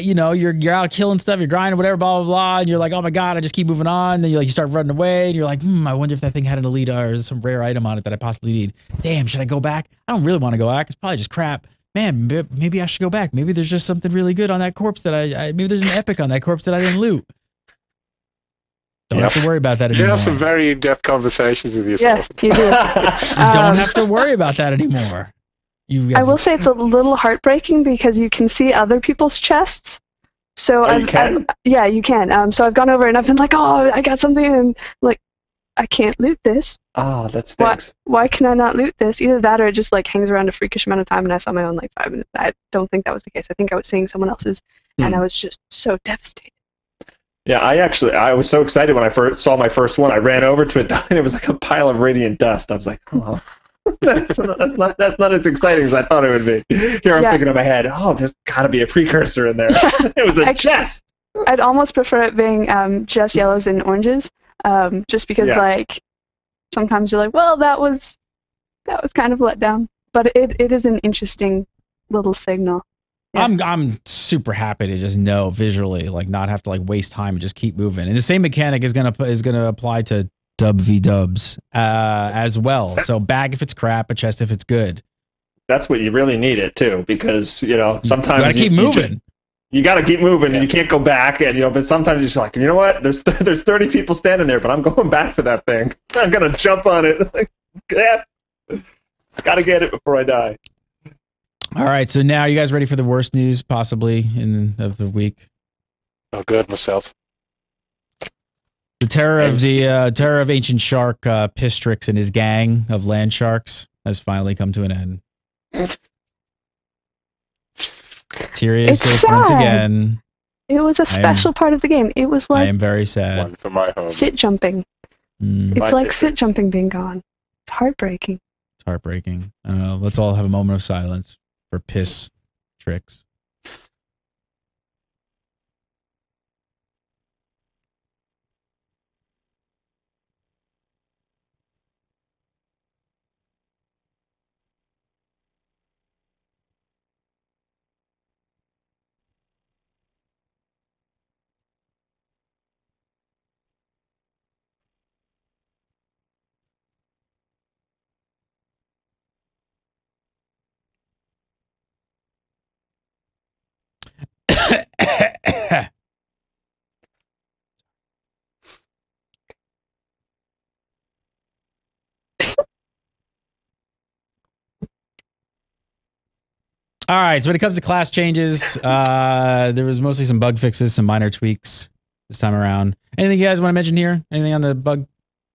you know, you're out killing stuff, you're grinding, whatever, blah, blah, blah. And you're like, oh my God, I just keep moving on. Then you start running away and you're like, I wonder if that thing had an elite or some rare item on it that I possibly need. Damn, should I go back? I don't really want to go back. It's probably just crap. Man, maybe I should go back. Maybe there's just something really good on that corpse that maybe there's an epic on that corpse that I didn't loot. Don't have to worry about that anymore. You have some very in-depth conversations with yourself. Yeah, you do. You don't have to worry about that anymore. I will say it's a little heartbreaking because you can see other people's chests. So you can? Yeah, you can. So I've gone over and I've been like, oh, I got something, and like, I can't loot this. Oh, that stinks. Why can I not loot this? Either that or it just like hangs around a freakish amount of time and I saw my own like 5 minutes. I don't think that was the case. I think I was seeing someone else's and I was just so devastated. Yeah, I was so excited when I first saw my first one. I ran over to it and it was like a pile of radiant dust. I was like, oh. that's not as exciting as I thought it would be. Here I'm thinking in my head, oh, there's got to be a precursor in there. It was a chest. I'd almost prefer it being just yellows and oranges, just because like sometimes you're like, well, that was kind of let down, but it is an interesting little signal. Yeah. I'm super happy to just know visually, like not have to like waste time and just keep moving. And the same mechanic is gonna apply to dub v dubs as well. So bag if it's crap, a chest if it's good. That's what you really need it too, because you know sometimes you gotta keep moving. You got to keep moving, and you can't go back. And you know, but sometimes you're just like, you know what? There's 30 people standing there, but I'm going back for that thing. I'm gonna jump on it. Got to get it before I die. All right, so now you guys ready for the worst news possibly of the week? Oh, good myself. The terror of ancient shark Pistrix and his gang of land sharks has finally come to an end. Tyria is safe once again. It was a special part of the game. It was like I am very sad. One for my home. Sit jumping. It's like sit jumping being gone. It's heartbreaking. It's heartbreaking. I don't know. Let's all have a moment of silence for piss tricks. All right, so when it comes to class changes, there was mostly some bug fixes, some minor tweaks this time around. Anything you guys want to mention here? Anything on the bug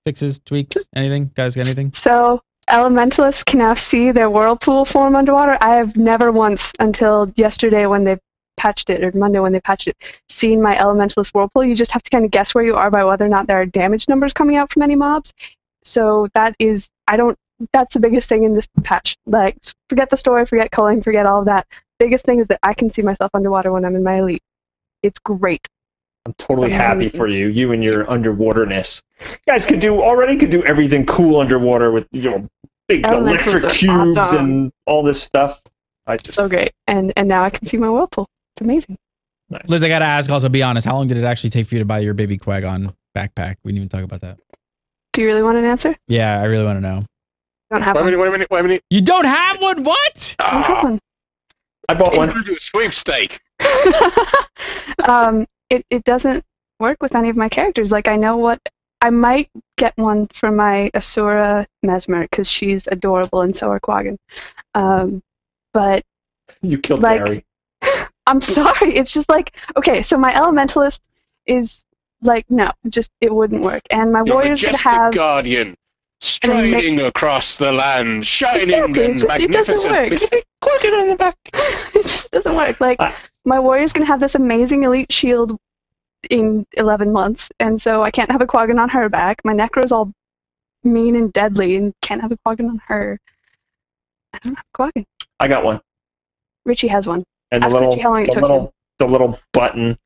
fixes, tweaks? Anything? Guys got anything? So, elementalists can now see their whirlpool form underwater. I have never once, until yesterday when they patched it, or Monday when they patched it, seen my elementalist whirlpool. You just have to kind of guess where you are by whether or not there are damage numbers coming out from any mobs. So that is, that's the biggest thing in this patch. Like, forget the story, forget culling, forget all of that. Biggest thing is that I can see myself underwater when I'm in my elite. It's great. I'm totally happy for you. You and your underwaterness. You guys could do everything cool underwater with, you know, big electric cubes and all this stuff. So great. And now I can see my whirlpool. It's amazing. Nice. Liz, I gotta ask also, be honest, how long did it actually take for you to buy your baby Quaggan backpack? We didn't even talk about that. Do you really want an answer? Yeah, I really want to know. I don't have one. Wait a minute. You don't have one? What? I don't have one. I bought one. He's going to do a sweepstake. It doesn't work with any of my characters. Like, I know what... I might get one for my Asura Mesmer, because she's adorable, and so are Quaggan. But You killed Like, Gary. I'm sorry. It's just like, okay, so my elementalist is like, no, just it wouldn't work. And my Your warrior's gonna majestic have guardian, striding across the land, shining and magnificent. With a big Quaggan on the back. It just doesn't work. Like, my warrior's gonna have this amazing elite shield in 11 months, and so I can't have a Quaggan on her back. My Necro's all mean and deadly, and can't have a Quaggan on her. I don't have a Quaggan. I got one. Richie has one. And the little button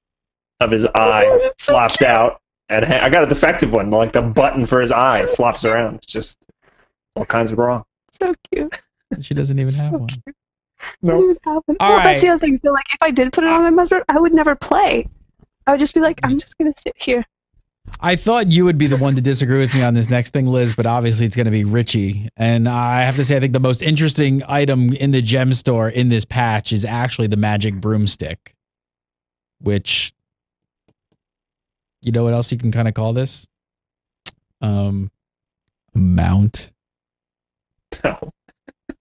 of his eye flops out, and I got a defective one. Like the button for his eye flops around. It's just all kinds of wrong. So cute. She doesn't even have one. No. Well, that's the other thing. So, like, if I did put it on my Mesmer, I would never play. I would just be like, I'm just gonna sit here. I thought you would be the one to disagree with me on this next thing, Liz, but obviously it's going to be Richie. And I have to say, I think the most interesting item in the gem store in this patch is actually the magic broomstick, which, you know what else you can kind of call this? Mount. No.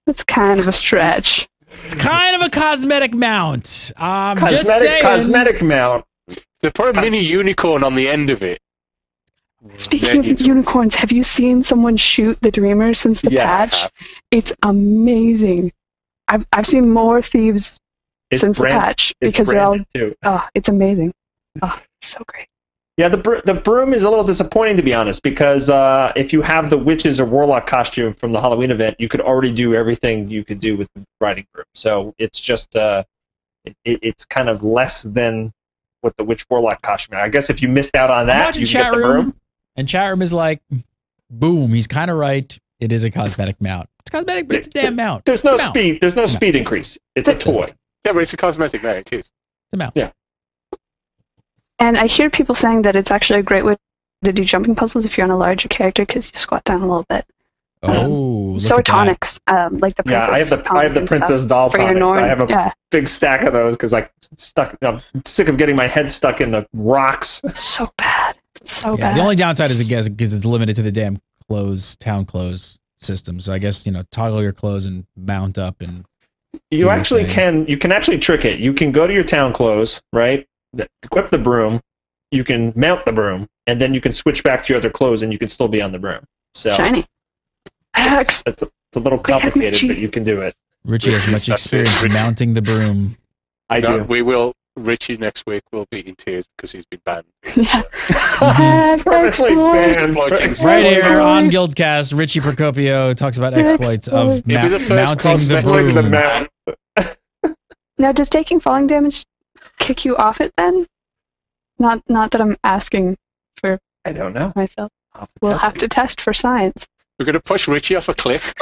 It's kind of a stretch. It's kind of a cosmetic mount. Just saying. Cosmetic mount. They put a mini unicorn on the end of it. Speaking of unicorns, have you seen someone shoot the Dreamer since the patch? It's amazing. I've seen more thieves since the patch because they're all. Oh, it's amazing. Oh, it's so great. Yeah, the broom is a little disappointing, to be honest, because if you have the witches or warlock costume from the Halloween event, you could already do everything you could do with the riding broom. So it's just it's kind of less than what the witch warlock costume. I guess if you missed out on that, you can get the broom. And chat room is like, boom, he's kind of right. It is a cosmetic mount. It's cosmetic, but it's a damn mount. There's no speed. There's no speed increase. It's a toy. Yeah, but it's a cosmetic mount. It is. It's a mount. Yeah. And I hear people saying that it's actually a great way to do jumping puzzles if you're on a larger character because you squat down a little bit. So tonics, like the princess. Yeah, I have the princess doll tonics. I have a big stack of those because I'm sick of getting my head stuck in the rocks. So bad. So bad. The only downside is, I guess, because it's limited to the damn town clothes system. So I guess, toggle your clothes and mount up. And you can actually trick it. You can go to your town clothes, right? Equip the broom. You can mount the broom, and then you can switch back to your other clothes, and you can still be on the broom. So shiny. It's a little complicated, but you can do it. Richie has much experience mounting the broom. I do. We will. Richie next week will be in tears because he's been banned. Yeah. Permanently banned. Right here on GuildCast, Richie Procopio talks about exploits of mounting the broom. Now, does taking falling damage kick you off it then? Not that I'm asking for. I don't know myself. We'll have to test for science. We're going to push Richie off a cliff.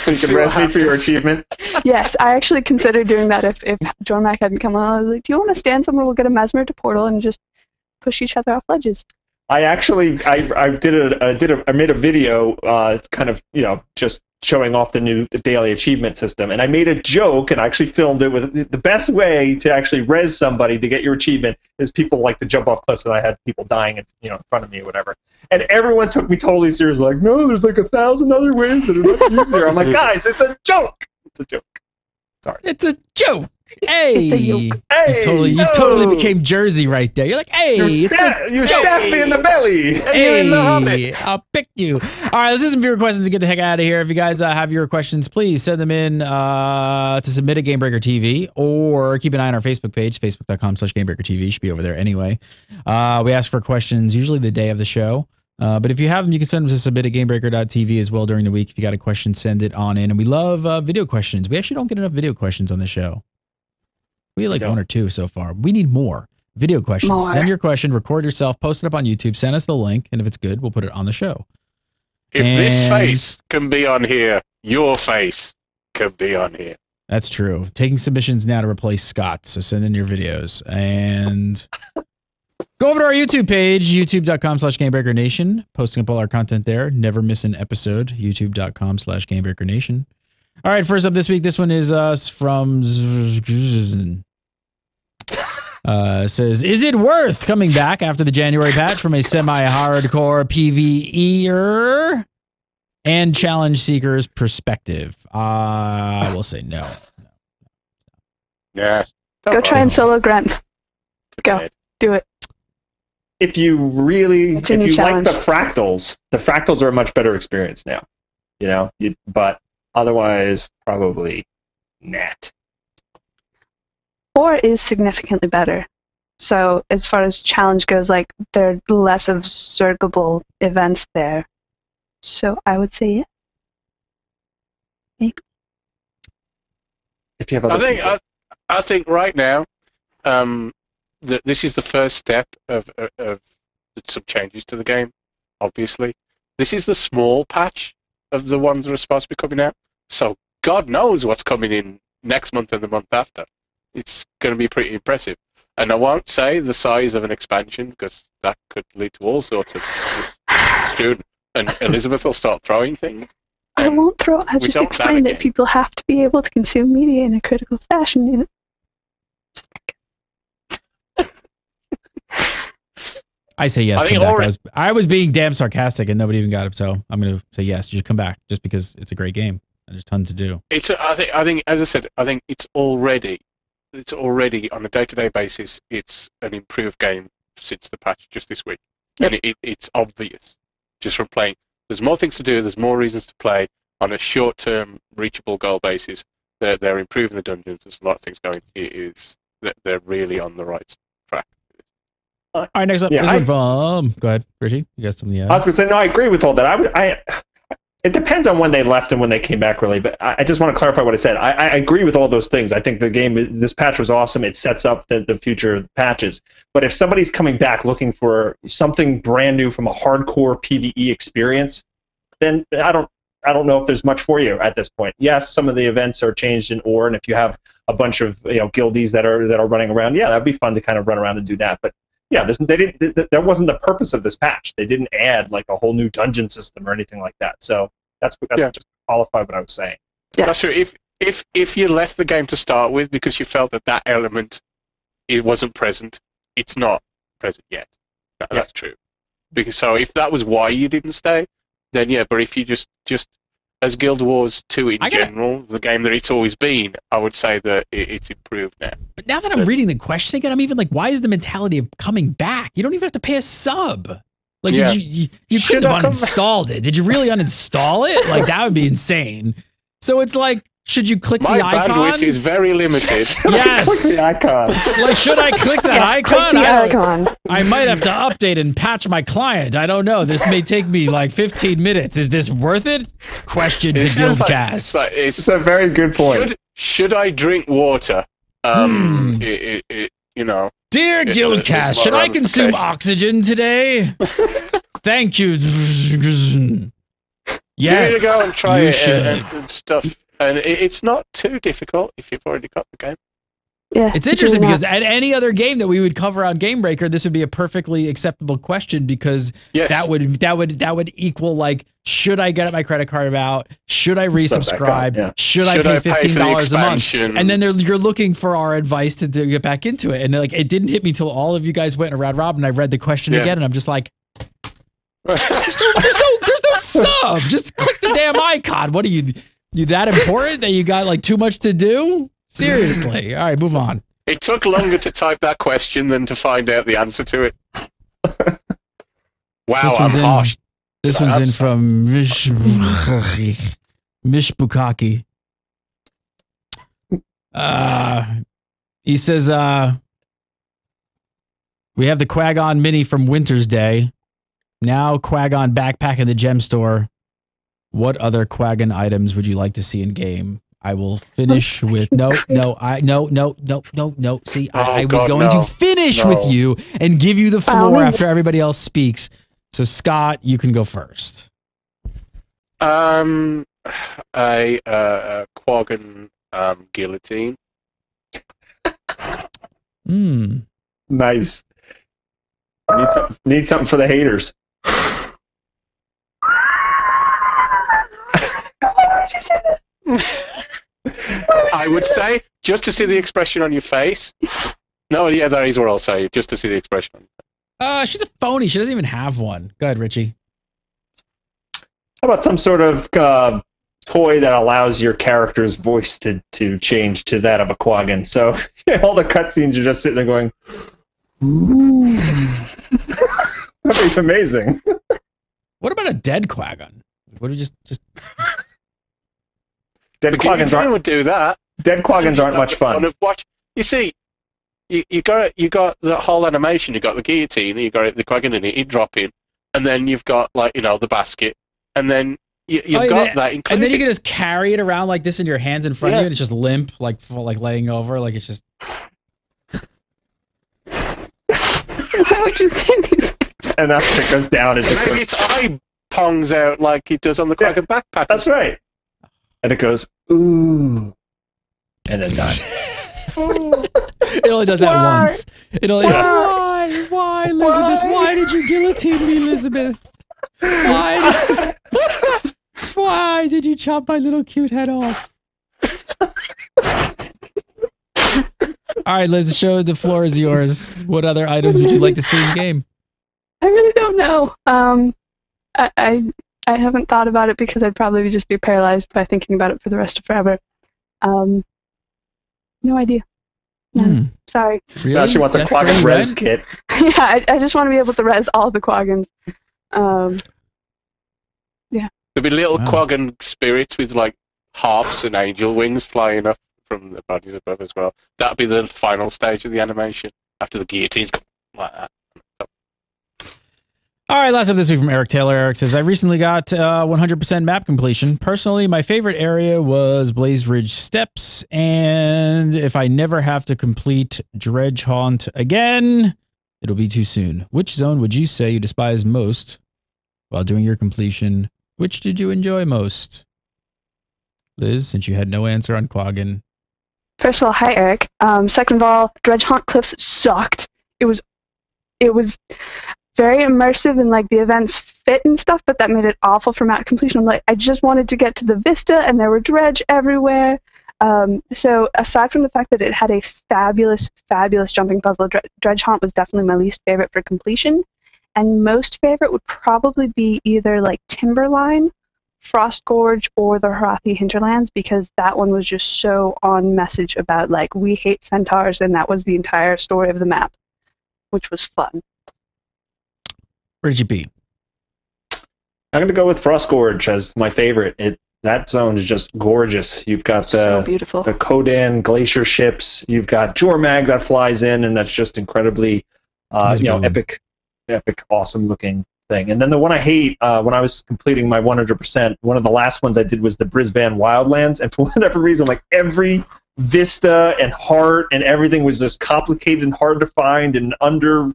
So you can rest me for your achievement? Yes, I actually considered doing that if Jormac hadn't come on. I was like, do you want to stand somewhere? We'll get a mesmer to portal and just push each other off ledges. I actually I made a video kind of just showing off the daily achievement system, and I made a joke and I actually filmed it with the best way to actually res somebody to get your achievement is people like to jump off cliffs, and I had people dying in front of me or whatever, and everyone took me totally serious, like, no, there's like 1,000 other ways that are much easier. I'm like, guys, it's a joke. It's a joke. Sorry. It's a joke. Hey, you totally became Jersey right there. You're like, hey, you stabbed me in the belly. Hey, in the Hobbit. I'll pick you. All right, let's do some viewer questions to get the heck out of here. If you guys have your questions, please send them in to submit at Gamebreaker TV, or keep an eye on our Facebook page, facebook.com/Gamebreaker TV. Should be over there anyway. We ask for questions usually the day of the show. But if you have them, you can send them to submit at Gamebreaker.tv as well during the week. If you got a question, send it on in. And we love video questions. We actually don't get enough video questions on the show. We had like one or two so far. We need more video questions. Send your question, record yourself, post it up on YouTube, send us the link, and if it's good, we'll put it on the show. If this face can be on here, your face can be on here. That's true. Taking submissions now to replace Scott, so send in your videos. And go over to our YouTube page, youtube.com/GamebreakerNation, posting up all our content there. Never miss an episode, youtube.com/GamebreakerNation. All right, first up this week, this one is from says, is it worth coming back after the January patch from a semi-hardcore PvEer and challenge seeker's perspective? I will say no. Yeah. Go try and solo grunt. Go. Do it. If you really, It's a if new you challenge. like the fractals are a much better experience now. You know, but otherwise, probably not. 4 is significantly better. So as far as challenge goes, like there are less observable events there. So I would say yeah. Maybe. If you have other I think right now, this is the first step of some changes to the game. Obviously, this is the small patch of the ones that are supposed to be coming out. So God knows what's coming in next month and the month after. It's going to be pretty impressive. And I won't say the size of an expansion because that could lead to all sorts of student. And Elizabeth will start throwing things. I won't throw. I just explain that people have to be able to consume media in a critical fashion. You know? I say yes. Come back. I was being damn sarcastic, and nobody even got it. So I'm going to say yes. You should come back, just because it's a great game. And there's tons to do. I think, as I said, I think it's already on a day-to-day basis. It's an improved game since the patch just this week, and it's obvious just from playing. There's more things to do. There's more reasons to play on a short-term, reachable goal basis. They're improving the dungeons. There's a lot of things going. They're really on the right track. All right, next up, this one from. Go ahead, Richie. You got something to add? I was going to say, no, I agree with all that. It depends on when they left and when they came back, really. But I just want to clarify what I said. I agree with all those things. I think the game, this patch was awesome. It sets up the future patches. But if somebody's coming back looking for something brand new from a hardcore PvE experience, then I don't know if there's much for you at this point. Yes, some of the events are changed in Ore, and if you have a bunch of guildies that are running around, yeah, that'd be fun to kind of run around and do that. But yeah, that wasn't the purpose of this patch. They didn't add like a whole new dungeon system or anything like that. So that's just to qualify what I was saying. Yeah. That's true. If you left the game to start with because you felt that element it wasn't present, it's not present yet. That's true. Because so if that was why you didn't stay, then yeah. But if you just as Guild Wars 2 in general, the game that it's always been, I would say that it's improved now. But now that I'm reading the question again, I'm even like, why is the mentality of coming back? You don't even have to pay a sub. Like, did you couldn't have uninstalled it. Did you really uninstall it? Like, that would be insane. So it's like, should you click the icon? My bandwidth is very limited. Yes. Click the icon. Like, should I click that icon? Click the icon. I might have to update and patch my client. I don't know. This may take me like 15 minutes. Is this worth it? Question to GuildCast. It's a very good point. Should I drink water? You know. Dear GuildCast, should I consume oxygen today? Thank you. Yes. You need to go and try it and stuff. And it's not too difficult if you've already got the game. Yeah, it's interesting because at any other game that we would cover on Gamebreaker, this would be a perfectly acceptable question because that would equal like, should I get my credit card out? Should I resubscribe? Yeah. Should I pay $15 a month? And then you're looking for our advice to get back into it. And like, it didn't hit me till all of you guys went around Robin. I read the question again, and I'm just like, there's no sub. Just click the damn icon. What are you that important that you got like too much to do? Seriously. All right, move on. It took longer to type that question than to find out the answer to it. Wow, I'm harsh. This one's in from Mish Bukaki. He says, we have the Quaggan Mini from Winter's Day. Now Quaggan backpack in the gem store. What other Quaggan items would you like to see in game? I will finish with no. See, I was going to finish with you and give you the floor after everybody else speaks. So Scott, you can go first. A Quaggan guillotine. Nice. Need something for the haters. Why did you say that? I would say just to see the expression on your face. No, yeah, that is what I'll say. Just to see the expression on your face. She's a phony. She doesn't even have one. Go ahead, Richie. How about some sort of toy that allows your character's voice to change to that of a Quaggan. So all the cutscenes, you're just sitting there going, ooh. That'd be amazing. What about a dead Quaggan? What do you just dead Quaggans would do that. Dead Quaggans aren't much fun. You see, you got the whole animation. You got the guillotine. You got the Quaggan in it. You drop in, and then you've got the basket, and then you've got that. And then you can just carry it around like this in your hands in front of you, and it's just limp, like laying over, like it's just. Why would you say these things? And after it goes down, it just maybe its eye pongs out like it does on the Quaggan backpack. That's right. And it goes, ooh, and then dies. It only does that once. It only. Why, Elizabeth? Why did you guillotine me, Elizabeth? Why did you chop my little cute head off? All right, Liz, the floor is yours. What other items would you like to see in the game? I really don't know. I haven't thought about it because I'd probably just be paralyzed by thinking about it for the rest of forever. No idea. No, sorry. Really? Now she wants a Quaggan res kit. Yeah, I just want to be able to res all the Quaggans. Yeah. There'd be little Quaggan spirits with like harps and angel wings flying up from the bodies above as well. That'd be the final stage of the animation after the guillotines like that. All right, last up this week from Eric Taylor. Eric says, I recently got 100% map completion. Personally, my favorite area was Blaze Ridge Steps, and if I never have to complete Dredge Haunt again, it'll be too soon. Which zone would you say you despise most while doing your completion? Which did you enjoy most? Liz, since you had no answer on Quaggan. First of all, hi, Eric. Second of all, Dredge Haunt Cliffs sucked. It was very immersive and like the events fit and stuff, but that made it awful for map completion. I'm like, I just wanted to get to the vista and there were dredge everywhere. So aside from the fact that it had a fabulous jumping puzzle, Dredge Haunt was definitely my least favorite for completion. And most favorite would probably be either like Timberline, Frost Gorge, or the Harathi Hinterlands, because that one was just so on message about like, we hate centaurs, and that was the entire story of the map, which was fun. Where did you be? I'm going to go with Frost Gorge as my favorite. That zone is just gorgeous. You've got the Kodan glacier ships. You've got Jormag that flies in, and that's just incredibly, epic, awesome looking thing. And then the one I hate, when I was completing my 100%, one of the last ones I did was the Brisbane Wildlands, and for whatever reason, like every vista and heart and everything was just complicated and hard to find and under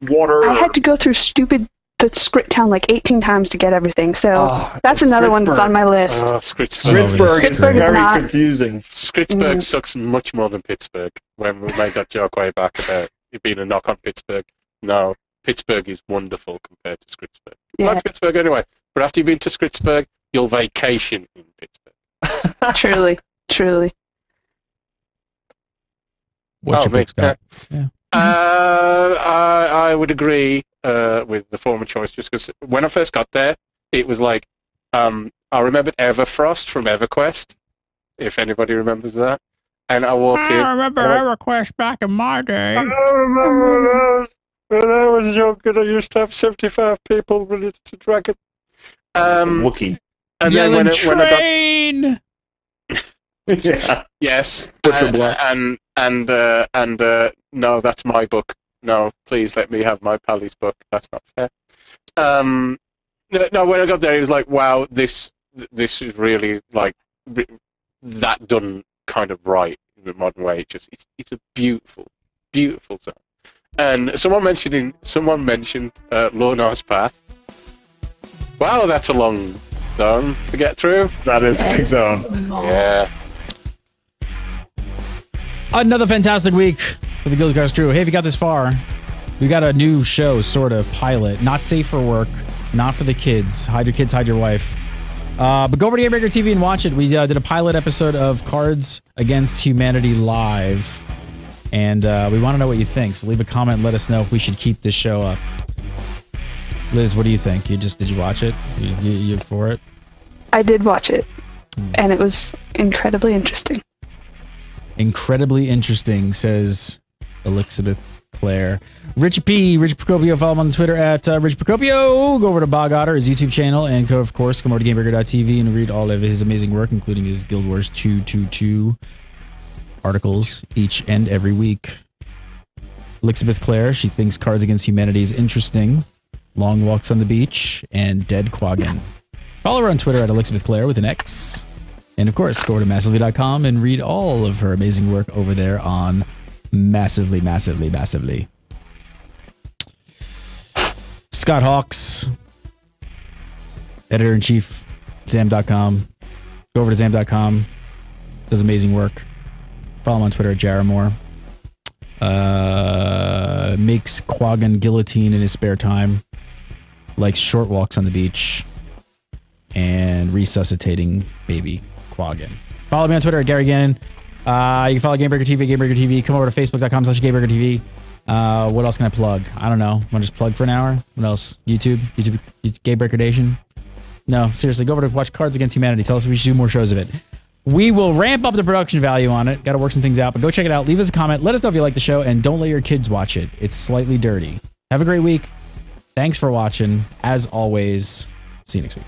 water. I had to go through the Scrit Town like 18 times to get everything, so that's another one that's on my list. Skritsburg is very confusing. Skritsburg sucks much more than Pittsburgh. When we made that joke way back about it being a knock on Pittsburgh, no, Pittsburgh is wonderful compared to Skritsburg. Yeah. I like Pittsburgh anyway, but after you've been to Skritsburg, you'll vacation in Pittsburgh. Truly. What's your pick, Scott? Yeah. I would agree with the former choice, just because when I first got there, it was like, I remembered Everfrost from EverQuest, if anybody remembers that. And I walked in. I remember EverQuest back in my day. I remember when I was younger, I used to have 75 people related to Dragon. Wookiee. And then when I got... Yeah. Yes. And no, that's my book. No, please let me have my Pally's book. That's not fair. No, when I got there, it was like, wow, this is really like that done kind of right in the modern way. It's a beautiful zone. And someone mentioned Lornar's Path. Wow, that's a long zone to get through. That is a big zone. Yeah. Another fantastic week for the GuildCast crew. Hey, if you got this far, we got a new show, sort of, pilot. Not safe for work, not for the kids. Hide your kids, hide your wife. But go over to Gamebreaker TV and watch it. We did a pilot episode of Cards Against Humanity Live. And we want to know what you think. So leave a comment and let us know if we should keep this show up. Liz, what do you think? Did you watch it? You for it? I did watch it, and it was incredibly interesting. Incredibly interesting, says Elizabeth Claire. Richard Procopio, follow him on Twitter at Rich Procopio. Go over to Bog Otter, his YouTube channel, and of course, come over to Gamebreaker.tv and read all of his amazing work, including his Guild Wars 222 articles each and every week. Elizabeth Claire, she thinks Cards Against Humanity is interesting. Long Walks on the Beach, and Dead Quaggan. Follow her on Twitter at Elizabeth Claire with an X. And of course, go over to massively.com and read all of her amazing work over there on Massively. Scott Hawks, editor-in-chief, Zam.com. Go over to Zam.com. Does amazing work. Follow him on Twitter at Jaramore. Makes Quaggan guillotine in his spare time. Likes short walks on the beach. And resuscitating baby Quaggan. Follow me on Twitter at Gary Gannon. You can follow Gamebreaker TV. Come over to facebook.com/GamebreakerTV. What else can I plug? I don't know. Want to just plug for an hour? What else? YouTube, Gamebreaker Nation. No, seriously, go over to watch Cards Against Humanity. Tell us if we should do more shows of it. We will ramp up the production value on it. Got to work some things out, but go check it out. Leave us a comment. Let us know if you like the show, and don't let your kids watch it. It's slightly dirty. Have a great week. Thanks for watching. As always, see you next week.